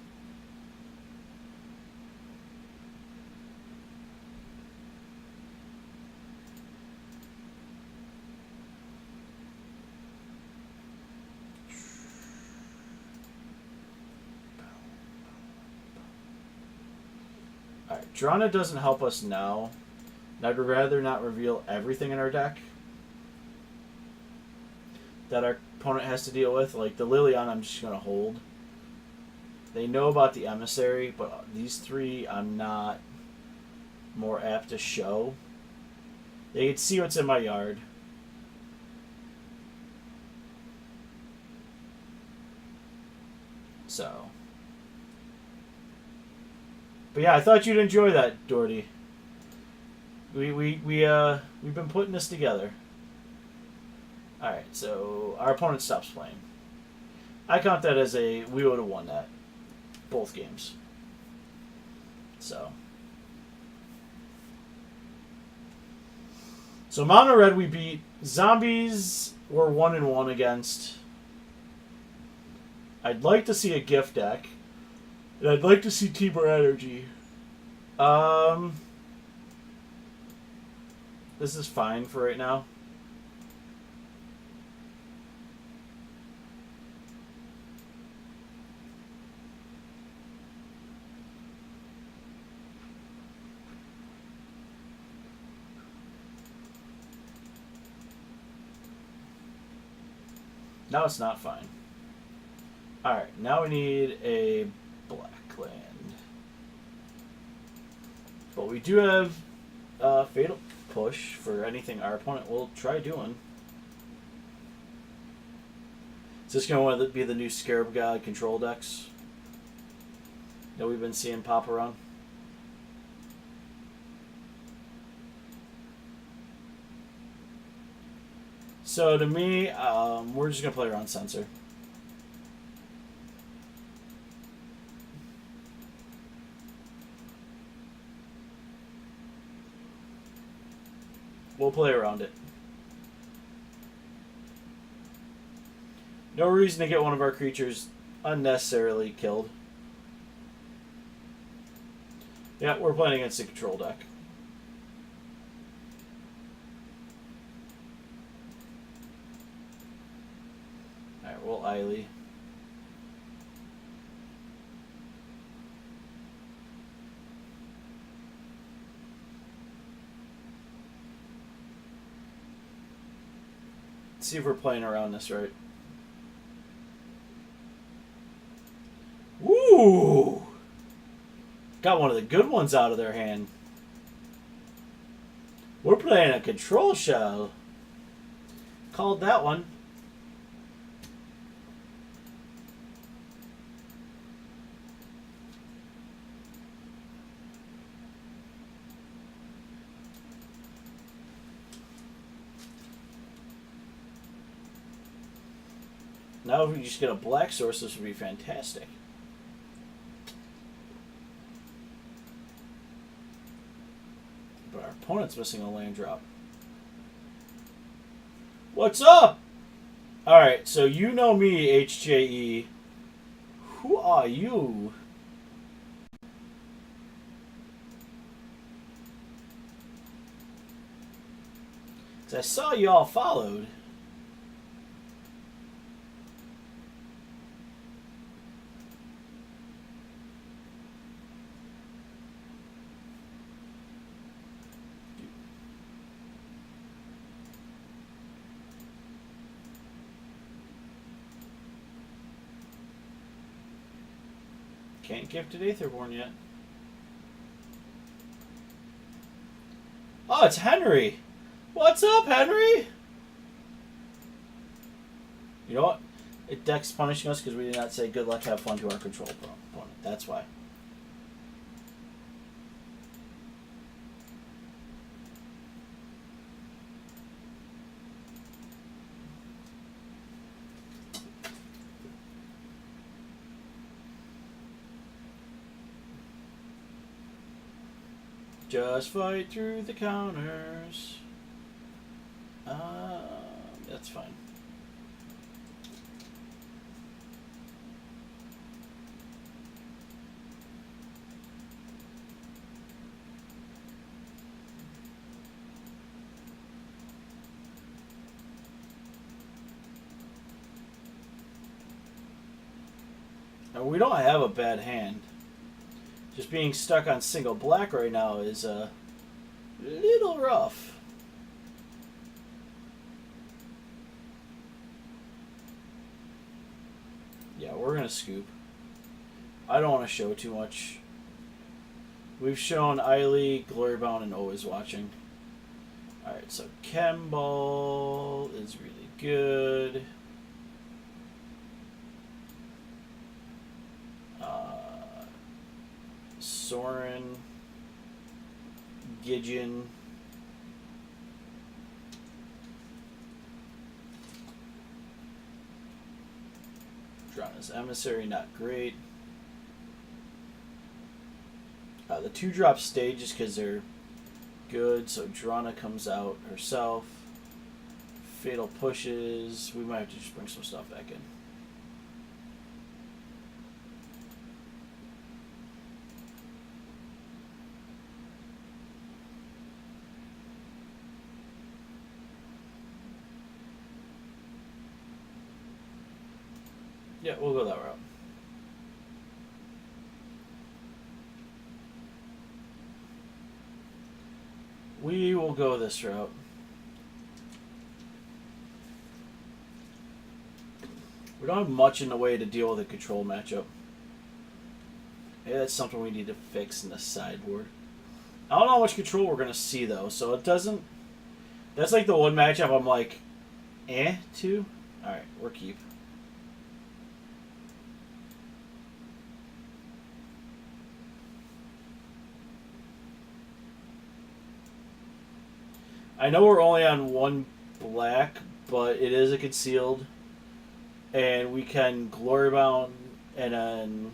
S1: Alright, Drana doesn't help us now. I'd rather not reveal everything in our deck that our opponent has to deal with. Like the Liliana, I'm just going to hold. They know about the Emissary, but these 3 I'm not more apt to show. They can see what's in my yard. So. But yeah, I thought you'd enjoy that, Doherty. We've been putting this together. Alright, so our opponent stops playing. I count that as we would have won that. Both games. So mono red we beat. Zombies we're 1-1 against. I'd like to see a gift deck. And I'd like to see Teamer Energy. This is fine for right now. Now it's not fine. Alright, now we need a black land. But we do have Fatal Push for anything our opponent will try doing. Is this going to be the new Scarab God control decks that we've been seeing pop around? So to me, we're just going to play around Censor. We'll play around it. No reason to get one of our creatures unnecessarily killed. Yeah, we're playing against a control deck. Alright, we'll Eiley. See if we're playing around this right. Woo! Got one of the good ones out of their hand. We're playing a control shell. Called that one. Now if we just get a black source, this would be fantastic. But our opponent's missing a land drop. What's up? Alright, so you know me, HJE. Who are you? I saw you all followed. Can't gift it Aetherborn yet. Oh, it's Henry. What's up, Henry? You know what? Deck's punishing us because we did not say good luck, have fun to our control opponent. That's why. Just fight through the counters. That's fine. Now, we don't have a bad hand. Just being stuck on single black right now is a little rough. Yeah, we're going to scoop. I don't want to show too much. We've shown Eiley, Glorybound, and Always Watching. Alright, so Chemball is really good. Sorin, Gideon. This Emissary, not great. The 2-drop stay just because they're good. So Drana comes out herself. Fatal pushes. We might have to just bring some stuff back in. Yeah, we'll go that route. We will go this route. We don't have much in the way to deal with a control matchup. Yeah, that's something we need to fix in the sideboard. I don't know how much control we're going to see, though, so it doesn't... That's like the one matchup I'm like, to. Alright, we're keep. I know we're only on 1 black, but it is a concealed. And we can Glory Bound and then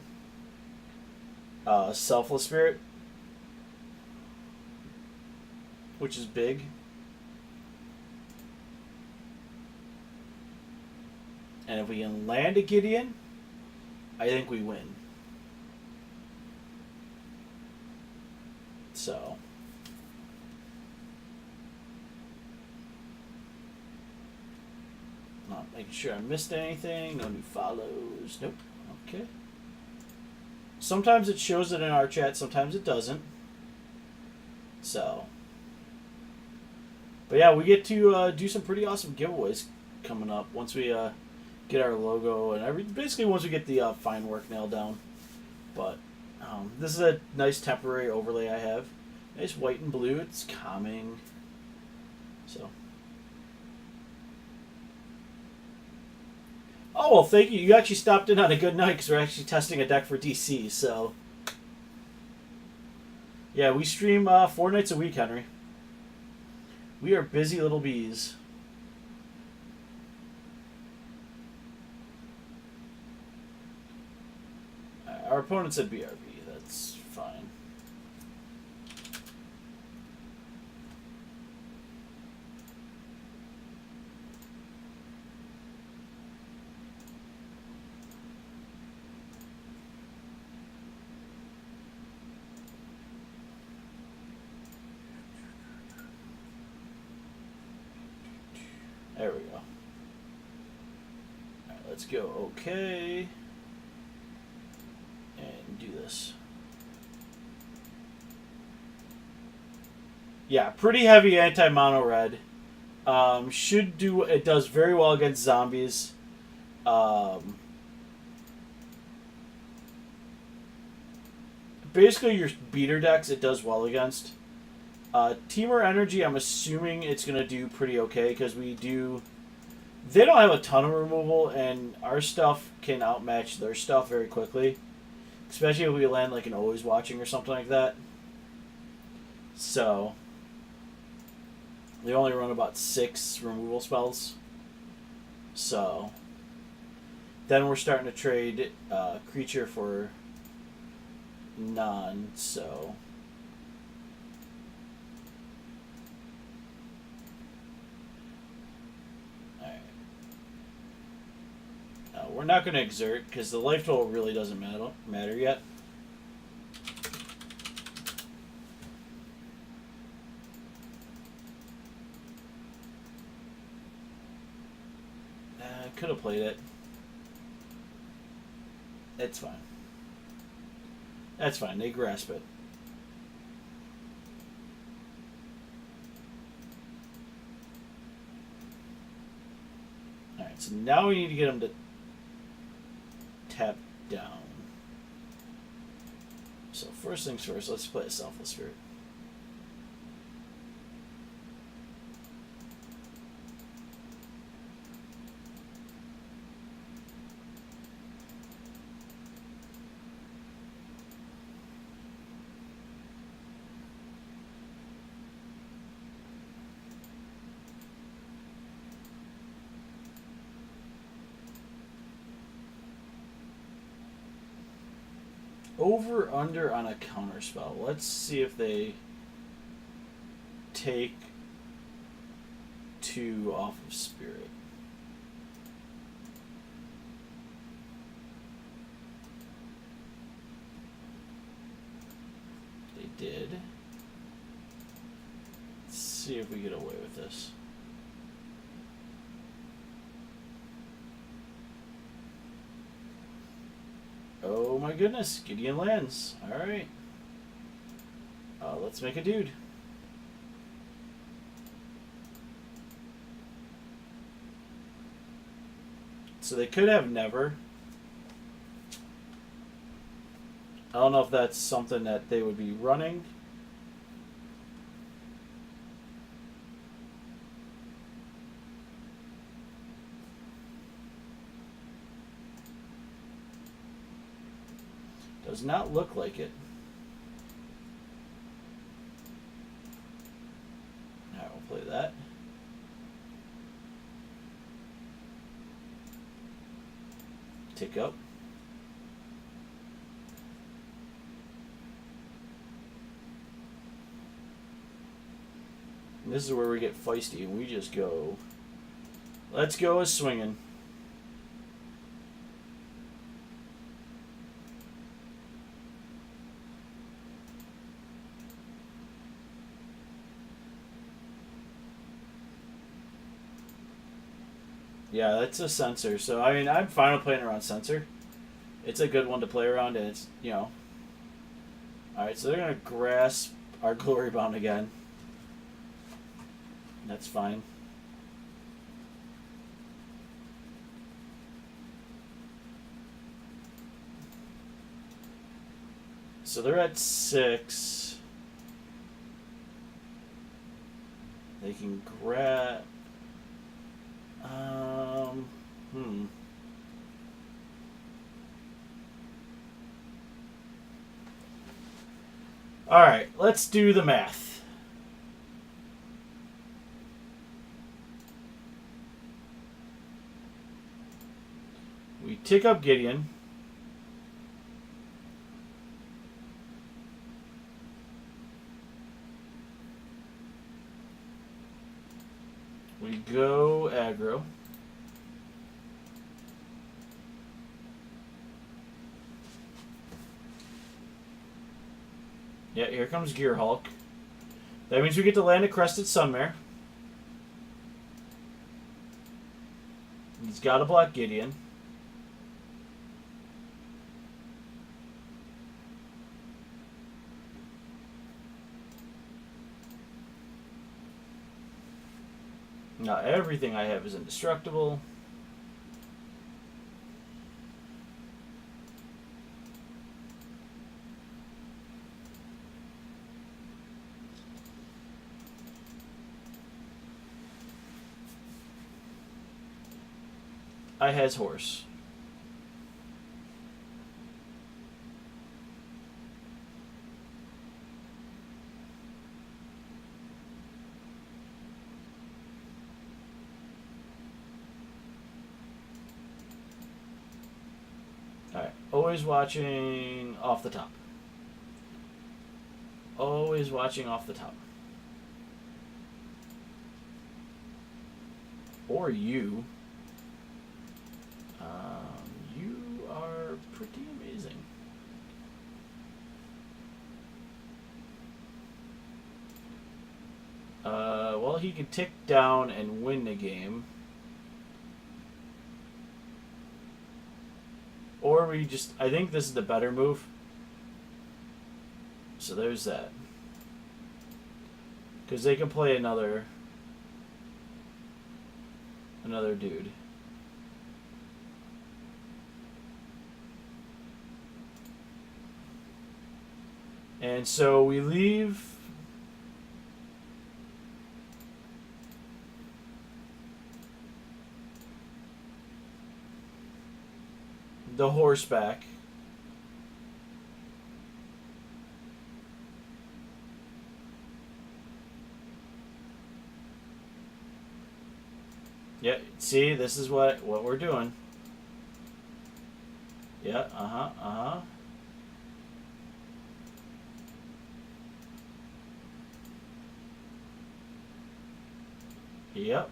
S1: Selfless Spirit, which is big. And if we can land a Gideon, I think we win. So... Not making sure I missed anything. No new follows. Nope. Okay. Sometimes it shows it in our chat. Sometimes it doesn't. So. But yeah, we get to do some pretty awesome giveaways coming up once we get our logo and basically once we get the fine work nailed down. But this is a nice temporary overlay I have. Nice white and blue. It's calming. So. Oh, well, thank you. You actually stopped in on a good night because we're actually testing a deck for DC, so... Yeah, we stream 4 nights a week, Henry. We are busy little bees. Our opponent said BRB. That's fine. There we go. Alright, let's go okay. And do this. Yeah, pretty heavy anti-mono red. It does very well against zombies. Basically your beater decks it does well against. Teamer Energy, I'm assuming it's going to do pretty okay because they don't have a ton of removal and our stuff can outmatch their stuff very quickly. Especially if we land like an Always Watching or something like that. So, they only run about 6 removal spells. So, then we're starting to trade creature for none, so... We're not going to exert because the life total really doesn't matter yet. Could have played it. It's fine. That's fine. They grasp it. Alright, so now we need to get them to tap down. So first things first, let's play a Selfless Spirit. Over under on a counter spell. Let's see if they take 2 off of Spirit. They did. Let's see if we get away with this. Oh my goodness, Gideon lands. Alright. Let's make a dude. So they could have never. I don't know if that's something that they would be running. Does not look like it. Alright, we'll play that. Tick up. And this is where we get feisty and we just go. Let's go a swinging. Yeah, that's a sensor. So, I mean, I'm fine with playing around sensor. It's a good one to play around, and it's, you know. Alright, so they're going to grasp our Glory Bound again. That's fine. So they're at 6. They can grab... Alright, let's do the math. We tick up Gideon. We go aggro. Yeah, here comes Gear Hulk. That means we get to land a Crested Sunmare. He's got to block Gideon. Now everything I have is indestructible. I has horse. Alright, always watching off the top. Always watching off the top. Or you. You are pretty amazing. Well, he could tick down and win the game. Or we just... I think this is the better move. So there's that. Because they can play another dude. And so we leave... the horseback. Yeah, see, this is what we're doing. Yeah, Yep.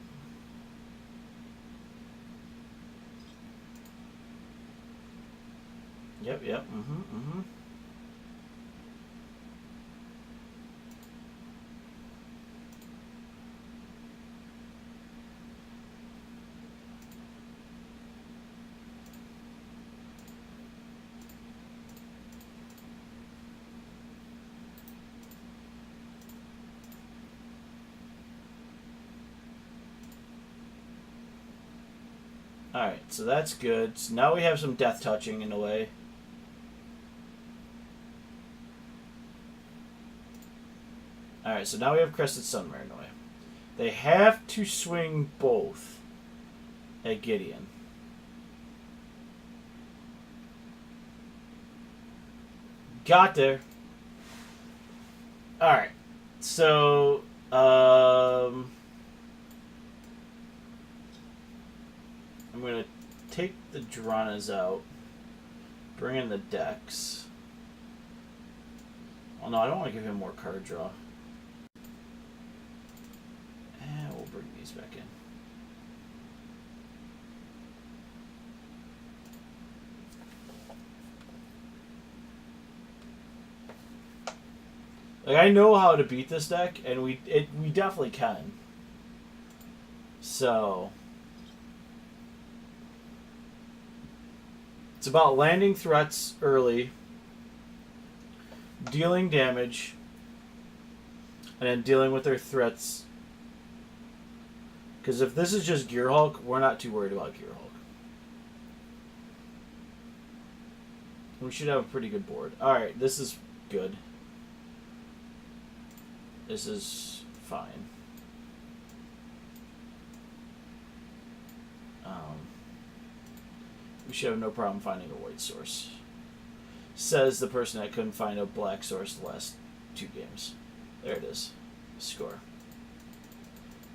S1: Yep, yep. Alright, so that's good. So now we have some death touching in a way. Alright, so now we have Crested Sunmare in a way. They have to swing both at Gideon. Got there. Alright, so I'm going to take the Dranas out, bring in the decks. Oh no, I don't want to give him more card draw. And we'll bring these back in. Like, I know how to beat this deck, and we definitely can. So it's about landing threats early, dealing damage, and then dealing with their threats. Because if this is just Gear Hulk, we're not too worried about Gear Hulk. We should have a pretty good board. Alright, this is good. This is fine. We should have no problem finding a white source. Says the person that couldn't find a black source the last 2 games. There it is. Score.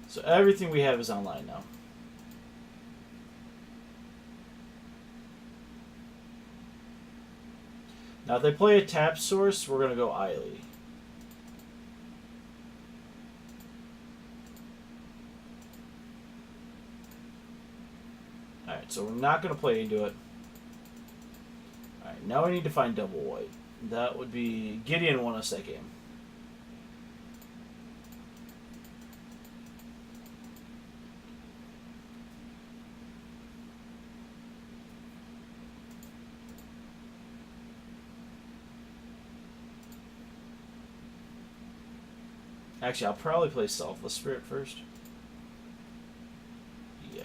S1: So everything we have is online now. Now if they play a tap source, we're going to go Eiley. Alright, so we're not going to play into it. Alright, now we need to find double white. That would be... Gideon won us that game. Actually, I'll probably play Selfless Spirit first. Yeah.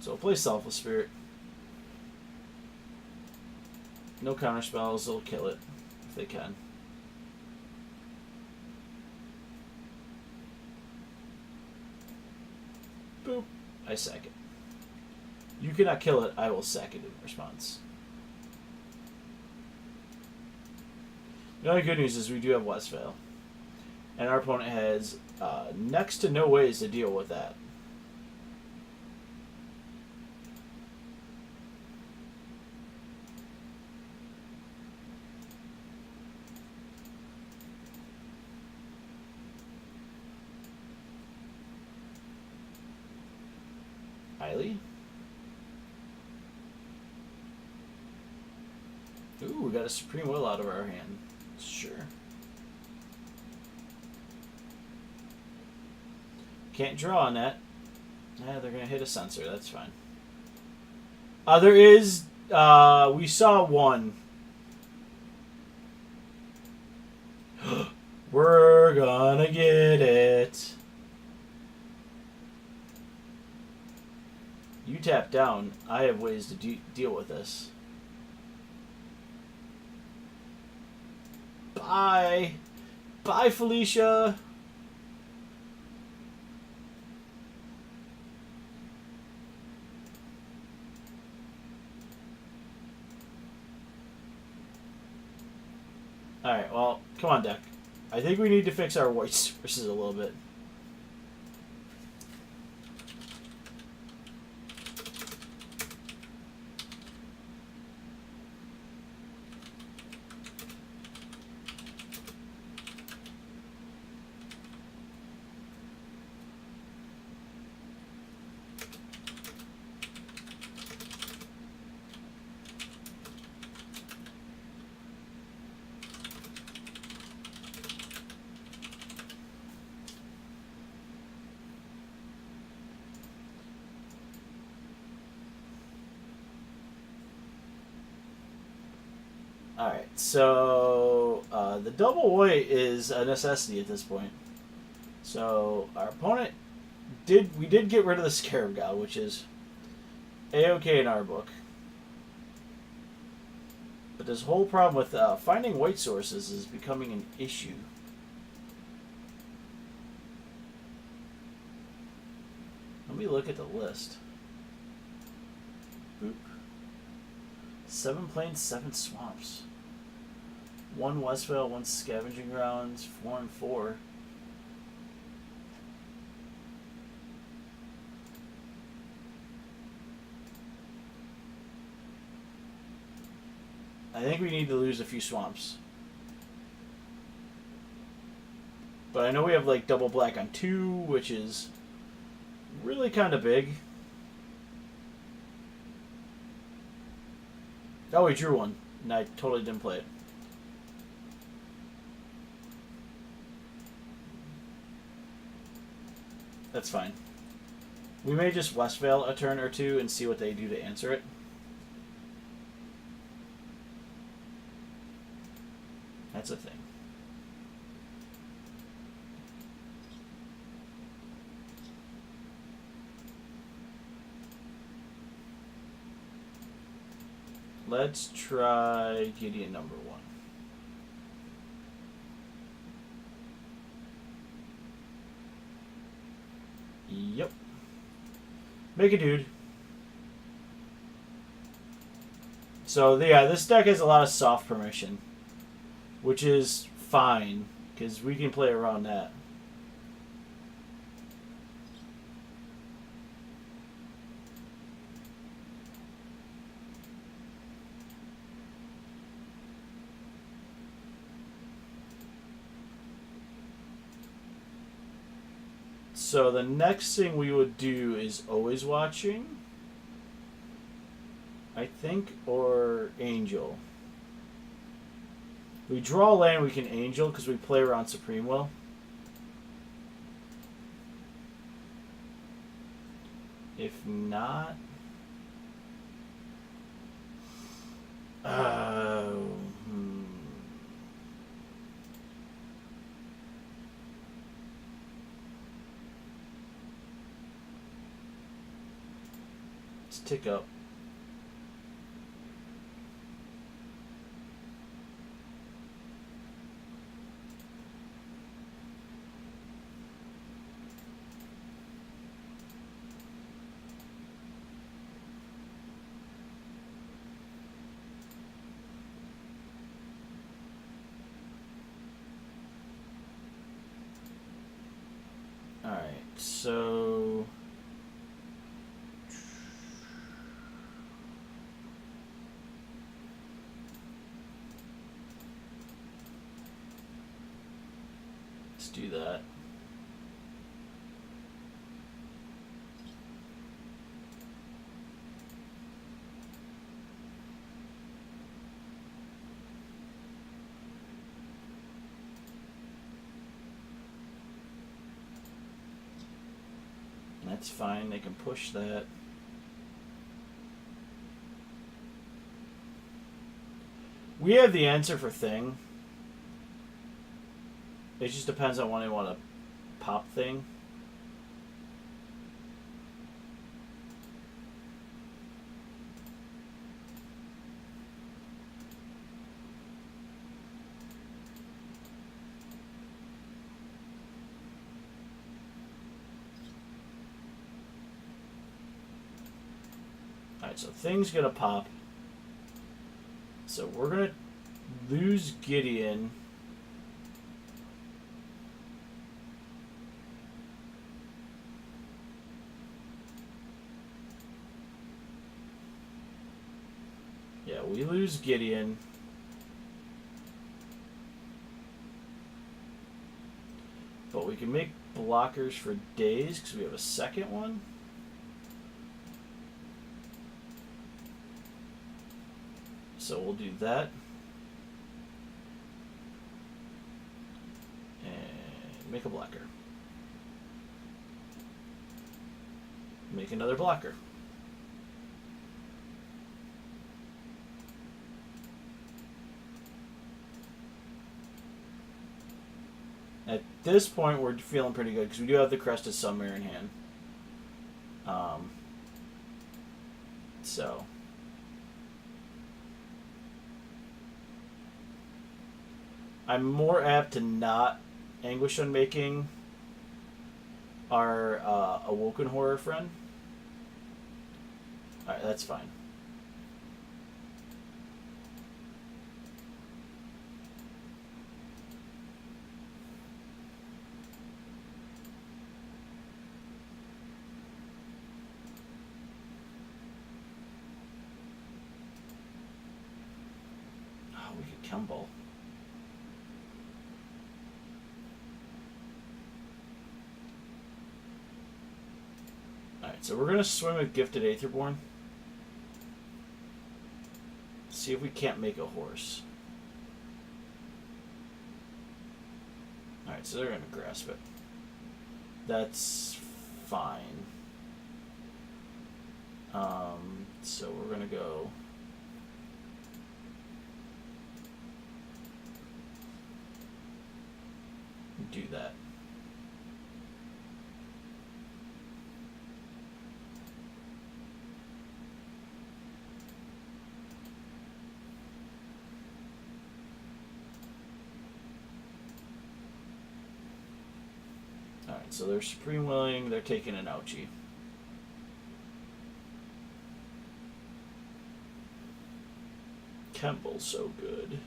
S1: So I'll play Selfless Spirit. No counter spells, they'll kill it if they can. Boop. I sack it. You cannot kill it, I will sack it in response. The only good news is we do have Westvale. And our opponent has next to no ways to deal with that. Eiley? Ooh, we got a Supreme Will out of our hand. Sure. Can't draw on that. Yeah, they're going to hit a sensor. That's fine. There is... we saw one. We're gonna get it. You tap down. I have ways to deal with this. Bye. Bye, Felicia. Alright, well, come on, deck. I think we need to fix our white sources a little bit. Alright, so the double white is a necessity at this point. So our opponent we did get rid of the Scarab God, which is A-okay in our book. But this whole problem with finding white sources is becoming an issue. Let me look at the list. Boop. 7 plains, 7 swamps. 1 Westvale, 1 scavenging grounds, 4 and 4. I think we need to lose a few swamps. But I know we have like double black on 2, which is really kind of big. Oh, we drew one. And I totally didn't play it. That's fine. We may just Westvale a turn or two and see what they do to answer it. That's a thing. Let's try Gideon number 1. Yep. Make a dude. So, yeah, this deck has a lot of soft permission, which is fine, because we can play around that. So the next thing we would do is always watching, I think, or Angel. We draw land, we can Angel because we play around Supreme Will. If not, let's tick up. Alright, so let's do that. That's fine, they can push that. We have the answer for Thing. It just depends on when they want to pop Thing. Alright, so Thing's gonna pop. So we're gonna lose Gideon. Yeah, we lose Gideon. But we can make blockers for days because we have a second one. So we'll do that. And make a blocker. Make another blocker. At this point, we're feeling pretty good because we do have the Crested Sunmare in hand. So I'm more apt to not Anguish Unmaking our Awoken Horror friend. Alright, that's fine. Oh, we could Kemble. Alright, so we're going to swim with Gifted Aetherborn. See if we can't make a horse. Alright, so they're going to grasp it. That's fine. So we're going to go... do that. Alright, so they're Supreme Willing, they're taking an ouchie. Kemble's so good.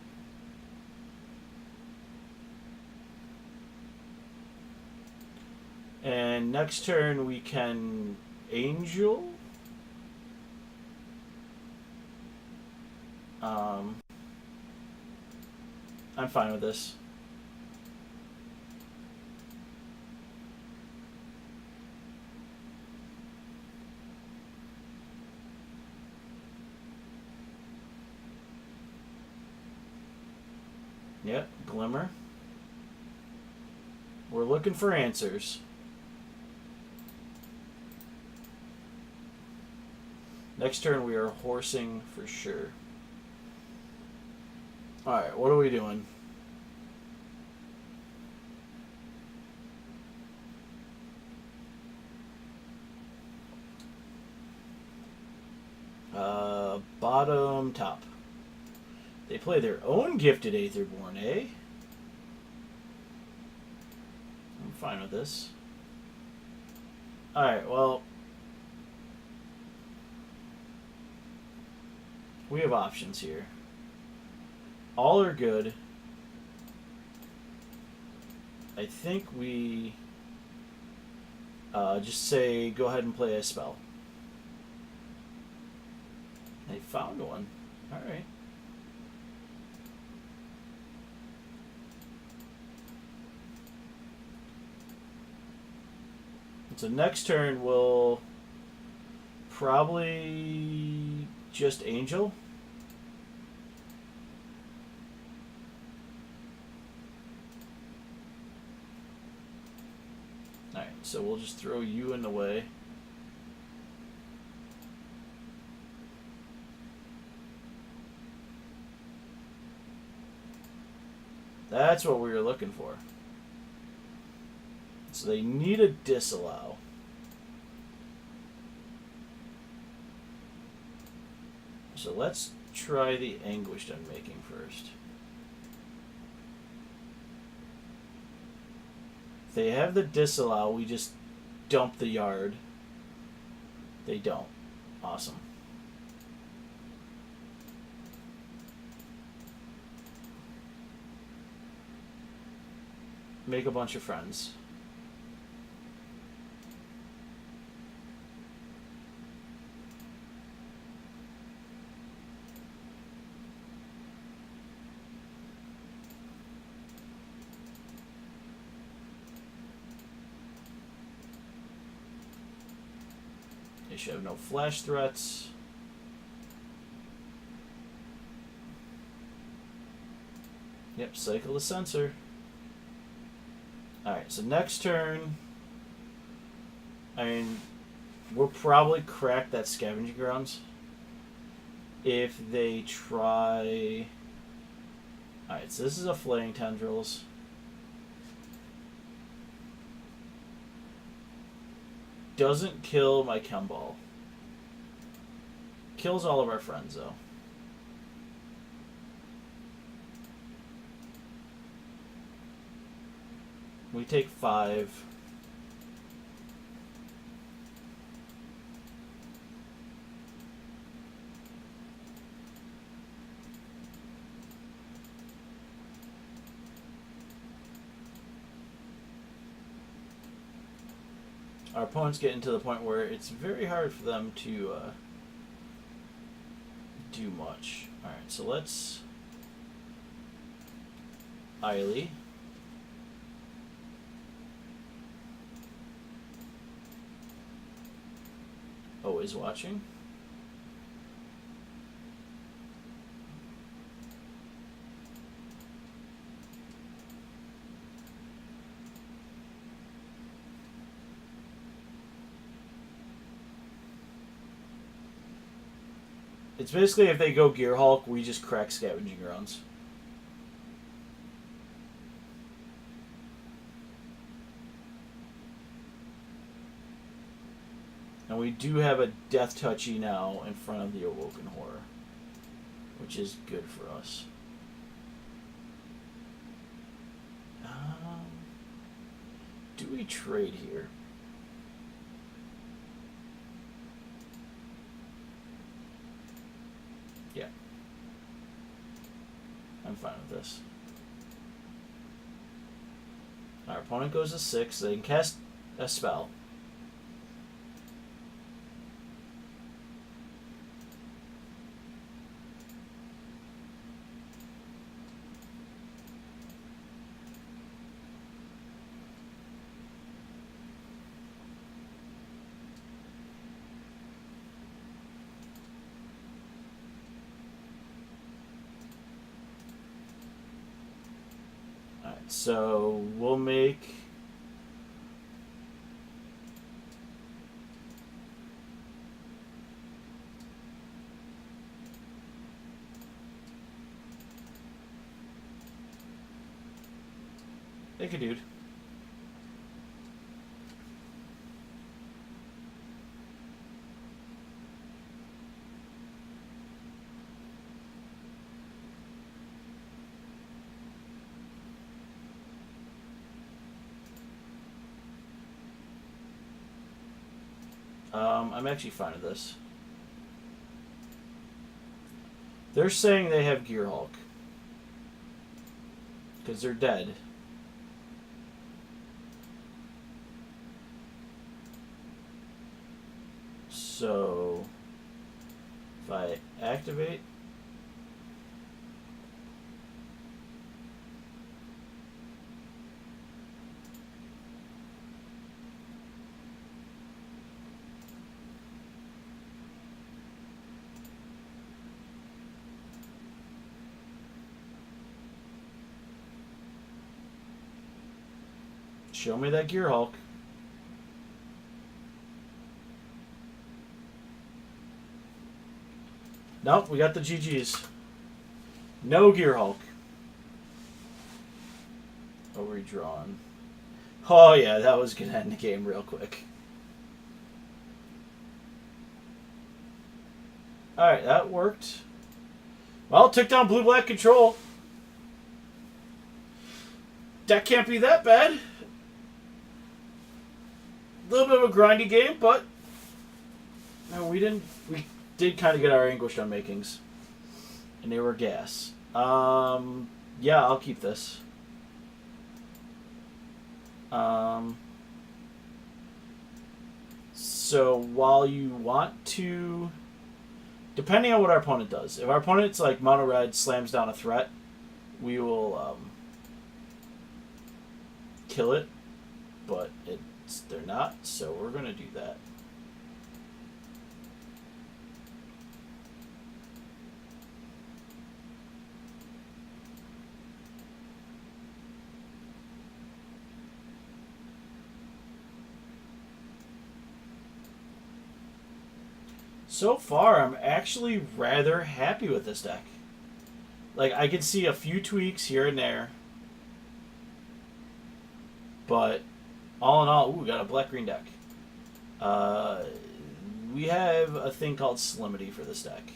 S1: And next turn we can Angel. I'm fine with this. Yep, Glimmer. We're looking for answers. Next turn we are horsing for sure. Alright, what are we doing? Bottom, top. They play their own Gifted Aetherborn, eh? I'm fine with this. Alright, well... we have options here. All are good. I think we... just say, go ahead and play a spell. They found one. Alright. So next turn we'll probably just Angel. Alright, so we'll just throw you in the way. That's what we were looking for. So they need a disallow. So let's try the Anguished Unmaking first. If they have the disallow, we just dump the yard. They don't. Awesome. Make a bunch of friends. They should have no flash threats. Yep, cycle the sensor. Alright, so next turn, I mean, we'll probably crack that Scavenging Grounds if they try... Alright, so this is a Flaying Tendrils. doesn't kill my chem ball. Kills all of our friends, though. We take 5. Our opponent's getting to the point where it's very hard for them to do much. Alright, so let's Eiley. Always watching. It's basically if they go Gear Hulk, we just crack Scavenging Grounds. And we do have a Death Touchy now in front of the Awoken Horror, which is good for us. Do we trade here? Yeah. I'm fine with this. Our opponent goes to 6. They can cast a spell. So we'll make take a dude. I'm actually fine with this. They're saying they have Gear Hulk. Because they're dead. So, if I activate... Show me that Gear Hulk. Nope, we got the GGs. No Gear Hulk. Oh, redrawn. Oh yeah, that was gonna end the game real quick. Alright, that worked. Well, took down blue-black control. That can't be that bad. A little bit of a grindy game, but no, we did kind of get our Anguished Unmakings, and they were gas. Yeah, I'll keep this. So while you want to, depending on what our opponent does, if our opponent's like mono red slams down a threat, we will kill it, but they're not, so we're gonna do that. So far, I'm actually rather happy with this deck. Like, I can see a few tweaks here and there, but all in all, ooh, we got a black-green deck. Uh, we have a thing called Slimity for this deck.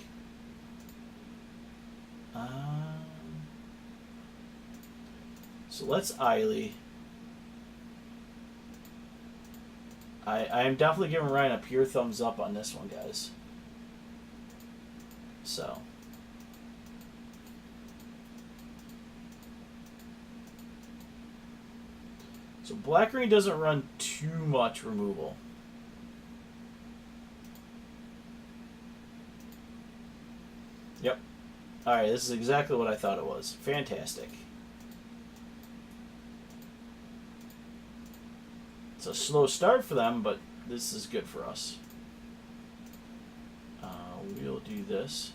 S1: So let's Eiley. I am definitely giving Ryan a pure thumbs up on this one, guys. So. So black-green doesn't run too much removal. Yep. Alright, this is exactly what I thought it was. Fantastic. It's a slow start for them, but this is good for us. We'll do this.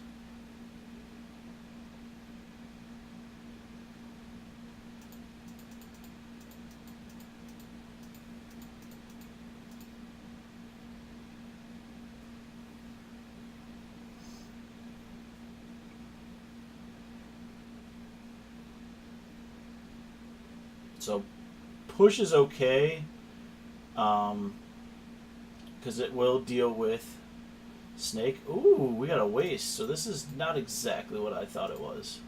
S1: So push is okay, because it will deal with snake. Ooh, we got a waste, so this is not exactly what I thought it was.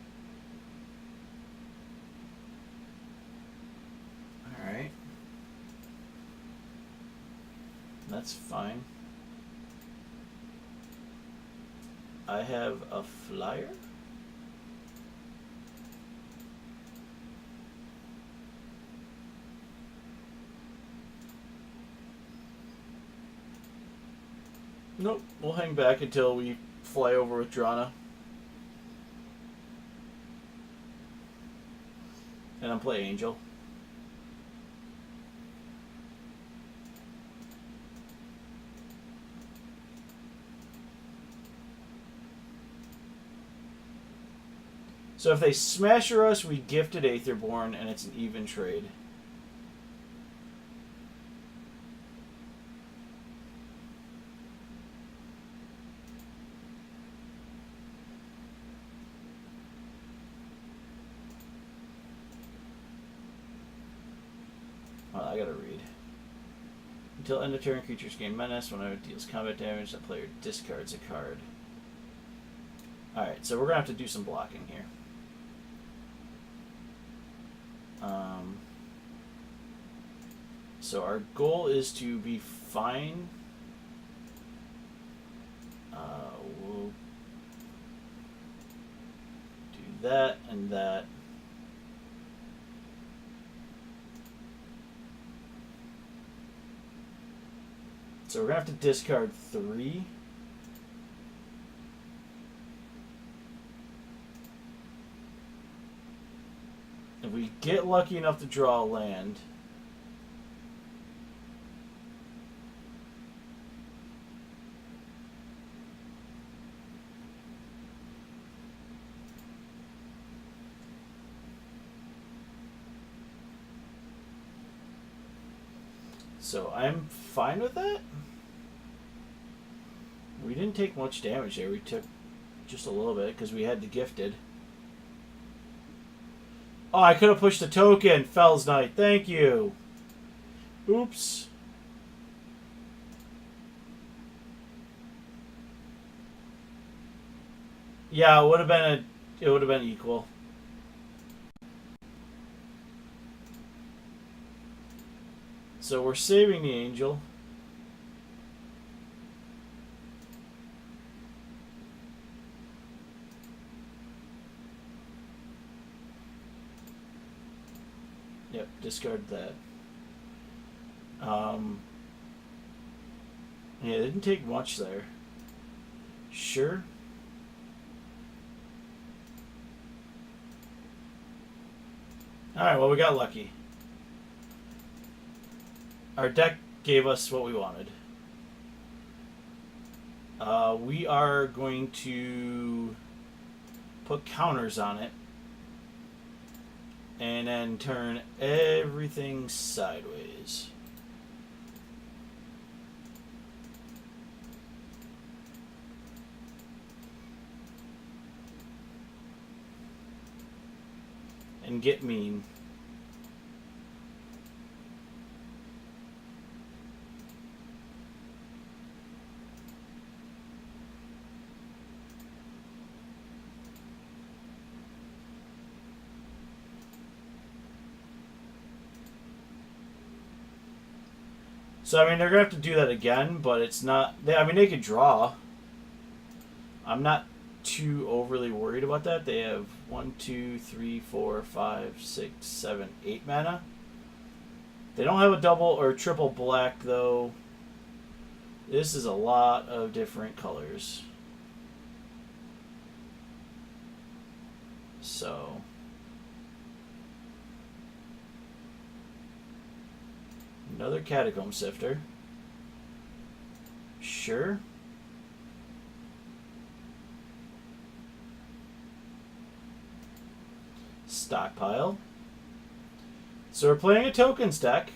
S1: Alright. That's fine. I have a flyer. Nope, we'll hang back until we fly over with Drana. And then play Angel. So if they smasher us, we gifted Aetherborn, and it's an even trade. I gotta read. Until end of turn, creatures gain menace. Whenever it deals combat damage, that player discards a card. Alright, so we're gonna have to do some blocking here. So our goal is to be fine. We'll do that and that. So we're going to have to discard 3. If we get lucky enough to draw a land, so I'm fine with that. We didn't take much damage there. We took just a little bit because we had the gifted. Oh, I could have pushed the token, Fells Knight. Thank you. Oops. Yeah, it would have been equal. So we're saving the angel. Yep, discard that. Yeah, it didn't take much there. Sure. Alright, well, we got lucky. Our deck gave us what we wanted. We are going to put counters on it and then turn everything sideways. And get mean. So, I mean, they're going to have to do that again, but it's not... I mean, they could draw. I'm not too overly worried about that. They have 1, 2, 3, 4, 5, 6, 7, 8 mana. They don't have a double or triple black, though. This is a lot of different colors. So... Another Catacomb Sifter. Sure. Stockpile. So we're playing a tokens deck.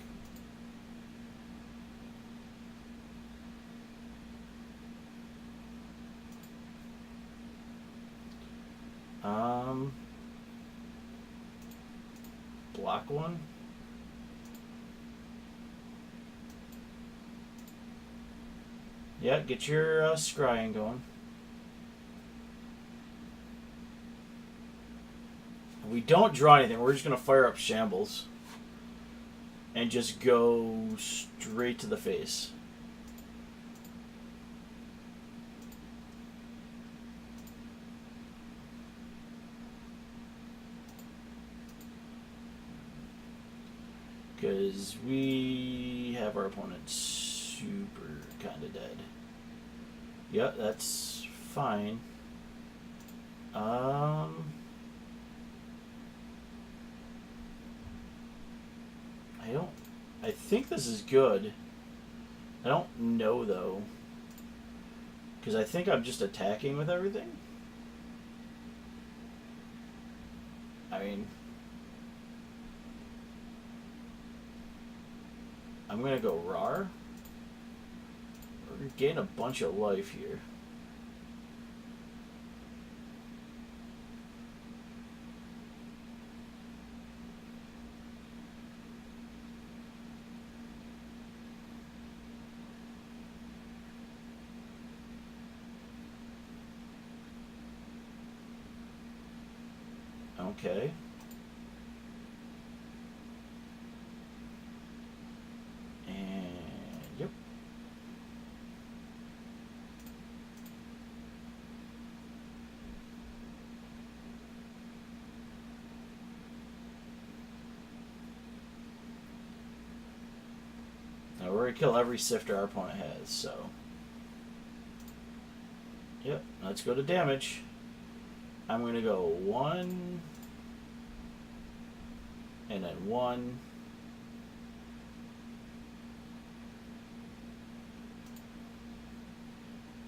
S1: Block one. Yeah, get your scrying going. We don't draw anything. We're just going to fire up Shambles. And just go straight to the face. Because we have our opponent super kind of dead. Yep, that's fine. I think this is good. I don't know, though. Because I think I'm just attacking with everything. I mean... I'm going to go Rar. We're going to gain a bunch of life here. Okay. And, yep. Now we're going to kill every Sifter our opponent has, so. Yep, let's go to damage. I'm going to go 1... and then 1,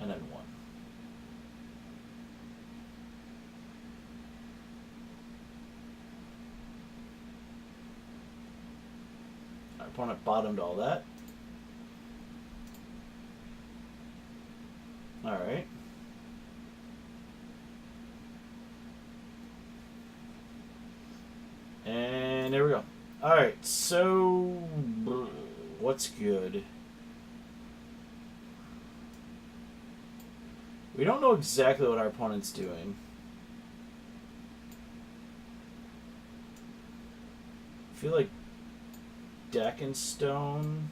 S1: and then 1. Our opponent bottomed all that. Alright. And there we go. Alright, so what's good? We don't know exactly what our opponent's doing. I feel like Deck and Stone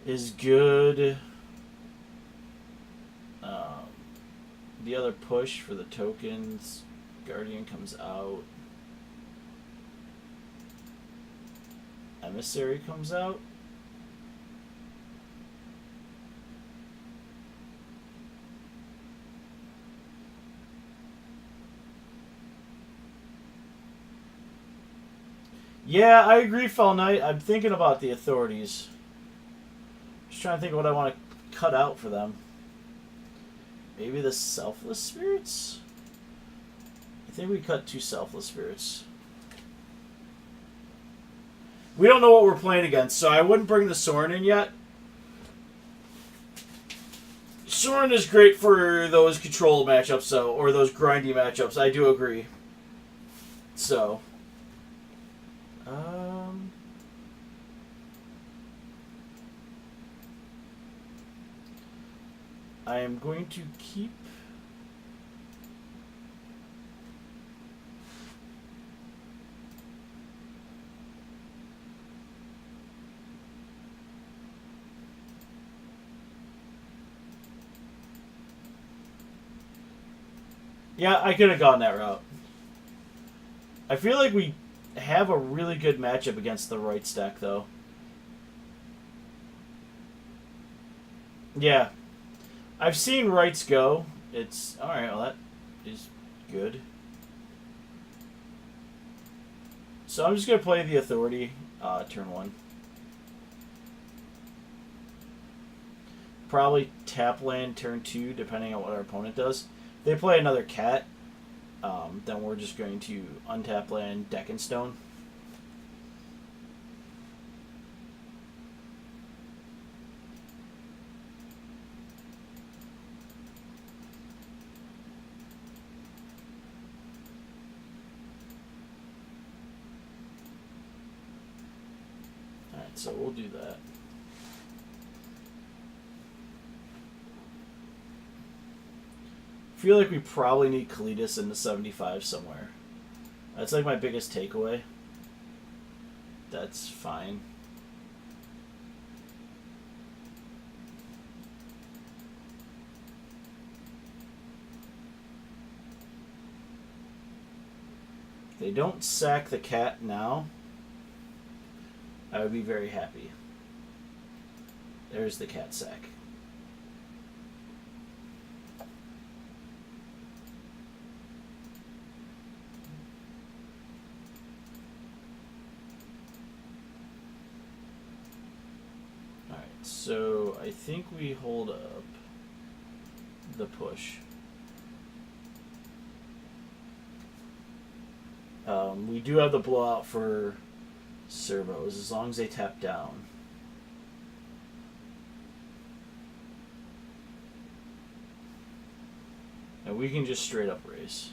S1: is good. The other push for the tokens, Guardian comes out. Emissary comes out. Yeah, I agree, Fell Knight. I'm thinking about the authorities. Just trying to think of what I want to cut out for them. Maybe the Selfless Spirits? I think we cut 2 Selfless Spirits. We don't know what we're playing against, so I wouldn't bring the Sorin in yet. Sorin is great for those control matchups, though, or those grindy matchups. I do agree. So, I am going to keep. Yeah, I could have gone that route. I feel like we have a really good matchup against the right stack, though. Yeah. I've seen rights go. It's... Alright, well, that is good. So I'm just going to play the Authority turn 1. Probably tap land turn 2, depending on what our opponent does. If they play another cat, then we're just going to untap land, deck and stone. Alright, so we'll do that. I feel like we probably need Kalidas in the 75 somewhere. That's like my biggest takeaway. That's fine. If they don't sack the cat now, I would be very happy. There's the cat sack. So I think we hold up the push. We do have the blowout for servos as long as they tap down. And we can just straight up race.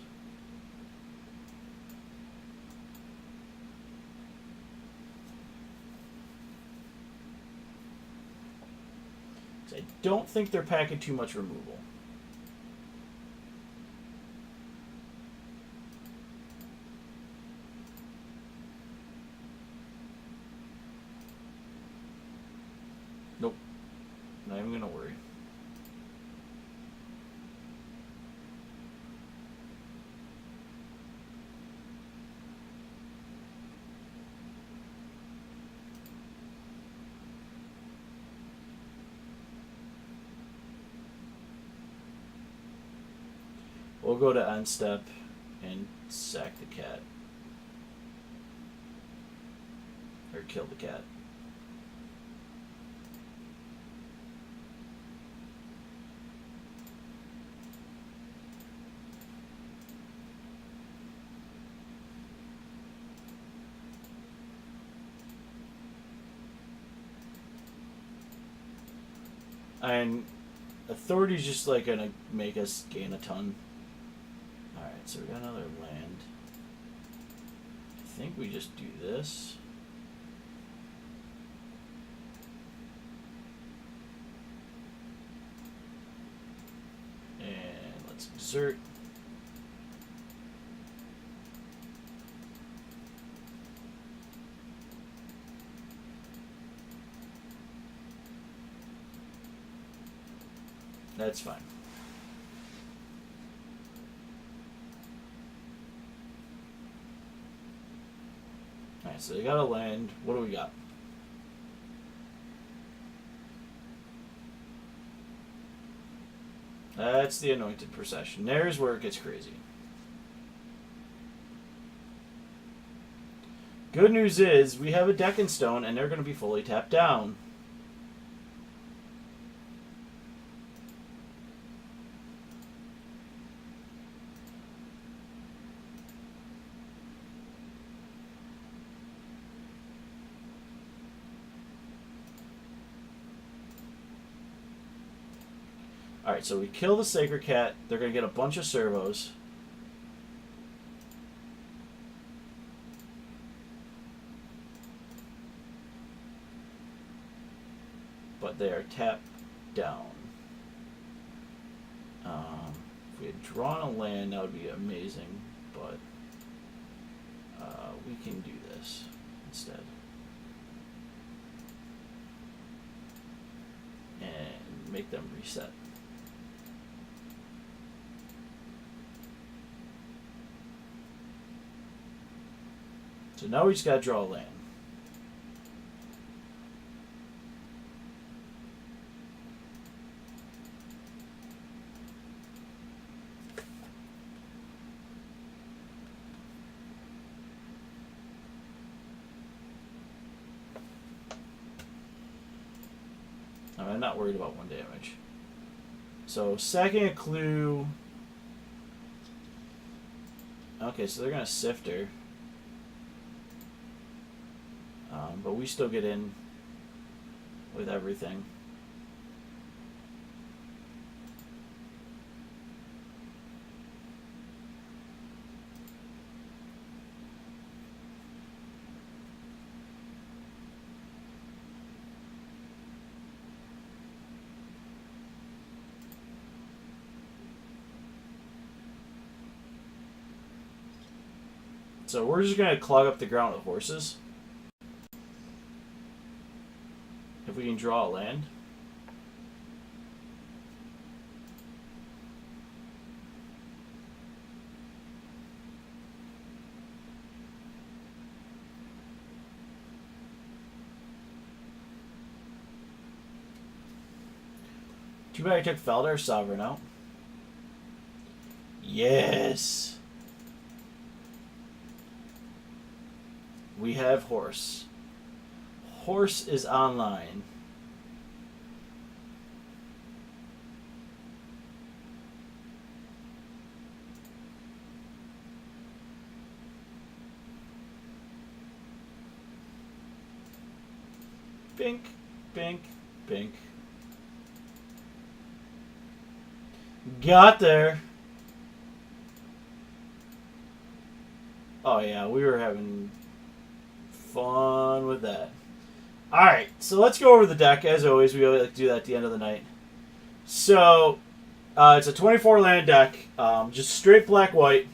S1: I don't think they're packing too much removal. Nope. Not even gonna worry. We'll go to end step and sack the cat. Or kill the cat. And Authority's just like gonna make us gain a ton. Alright, so we got another land. I think we just do this. And let's exert. That's fine. Alright, so they got a land. What do we got? That's the Anointed Procession. There's where it gets crazy. Good news is we have a deck and stone and they're going to be fully tapped down. Alright, so we kill the Sacred Cat. They're going to get a bunch of servos. But they are tapped down. If we had drawn a land, that would be amazing. But we can do this instead. And make them reset. So now we just gotta draw a land. I'm not worried about 1 damage. So sacking a clue. Okay, so they're gonna sift her. But we still get in with everything. So we're just gonna clog up the ground with horses. If we can draw a land. Too bad I took Felder Sovereign out. Yes. We have horse. Horse is online. Bink, bink, bink. Got there. Oh yeah, we were having fun with that. Alright, so let's go over the deck. As always, we always like to do that at the end of the night. So, it's a 24 land deck. Just straight black-white.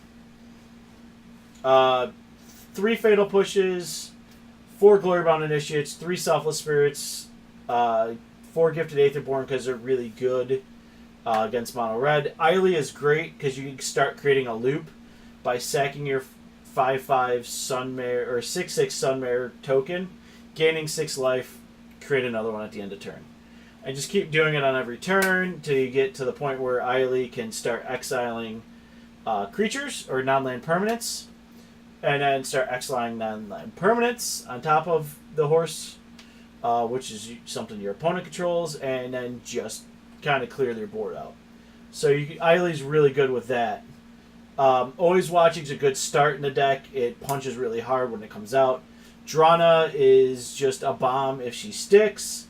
S1: 3 Fatal Pushes, 4 Glorybound Initiates, 3 Selfless Spirits, 4 Gifted Aetherborn because they're really good against mono red. Eiley is great because you can start creating a loop by sacking your 5/5 Sunmare or 6/6 Sunmare token, gaining 6 life, create another one at the end of turn. And just keep doing it on every turn till you get to the point where Eiley can start exiling creatures or non-land permanents, and then start exiling non-land permanents on top of the horse, which is something your opponent controls, and then just kind of clear their board out. So Eiley's really good with that. Always Watching's a good start in the deck. It punches really hard when it comes out. Drana is just a bomb if she sticks.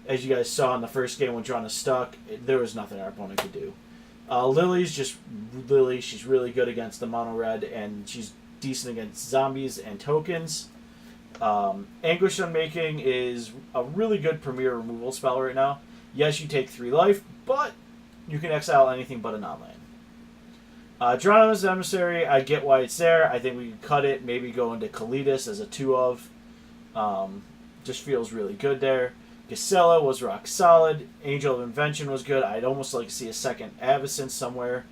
S1: As you guys saw in the first game when Drana stuck, there was nothing our opponent could do. Lily's just Lily. She's really good against the mono red, and she's decent against zombies and tokens. Anguish Unmaking is a really good premier removal spell right now. Yes, you take 3 life, but you can exile anything but a non-land. Drana's Emissary, I get why it's there. I think we can cut it, maybe go into Kalidas as a 2-of. Just feels really good there. Gisela was rock solid. Angel of Invention was good. I'd almost like to see a second Avacyn somewhere.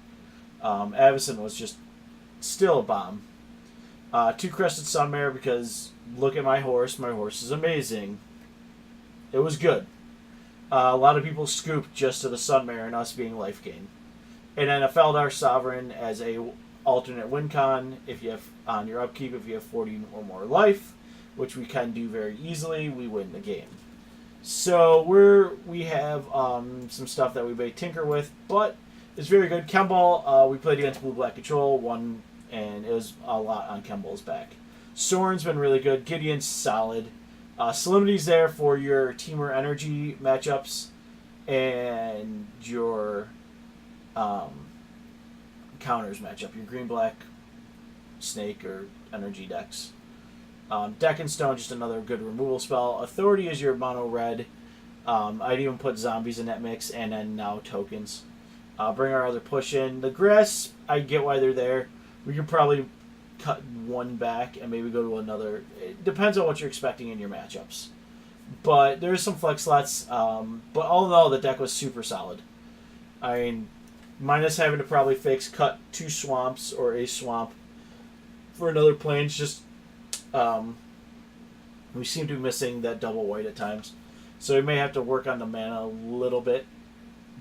S1: Avacyn was just still a bomb. 2 Crested Sunmare because look at my horse. My horse is amazing. It was good. A lot of people scooped just to the Sunmare and us being Lifegain. And then a Feldar Sovereign as a alternate win con if you have on your upkeep if you have 40 or more life, which we can do very easily. We win the game. So we have some stuff that we may tinker with, but it's very good. Kemball, we played against Blue Black Control, won, and it was a lot on Kemball's back. Soren's been really good. Gideon's solid. Salimity's there for your Teamer Energy matchups and your counters matchup, your green-black snake or energy decks. Deck and Stone, just another good removal spell. Authority is your mono red. I'd even put zombies in that mix, and then now tokens. Bring our other push in. The grass, I get why they're there. We could probably cut 1 back and maybe go to another. It depends on what you're expecting in your matchups. But there's some flex slots. But all in all, the deck was super solid. I mean, minus having to probably cut 2 swamps or a swamp for another plains, just We seem to be missing that double white at times, so we may have to work on the mana a little bit.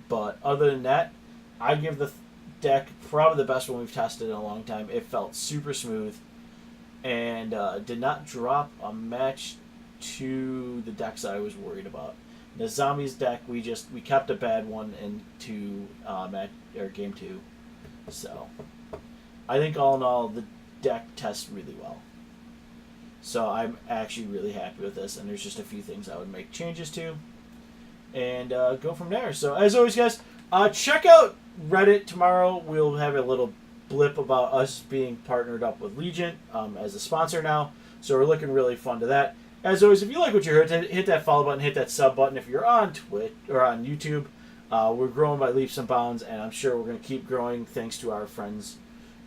S1: But other than that, I give the deck probably the best one we've tested in a long time. It felt super smooth and did not drop a match to the decks I was worried about. The zombies deck, we kept a bad one into game 2. So I think all in all, the deck tests really well. So I'm actually really happy with this, and there's just a few things I would make changes to, and go from there. So as always, guys, check out Reddit tomorrow. We'll have a little blip about us being partnered up with Legion as a sponsor now. So we're looking really fun to that. As always, if you like what you heard, hit that follow button, hit that sub button. If you're on Twitch or on YouTube, we're growing by leaps and bounds, and I'm sure we're going to keep growing thanks to our friends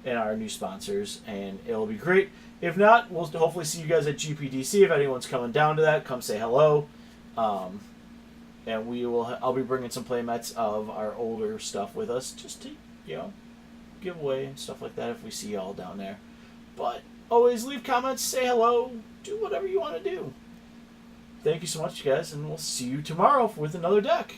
S1: and our new sponsors, and it'll be great. If not, we'll hopefully see you guys at GPDC. If anyone's coming down to that, come say hello. And I'll be bringing some playmats of our older stuff with us, just to give away and stuff like that if we see y'all down there. But always leave comments, say hello, do whatever you want to do. Thank you so much, guys, and we'll see you tomorrow with another deck.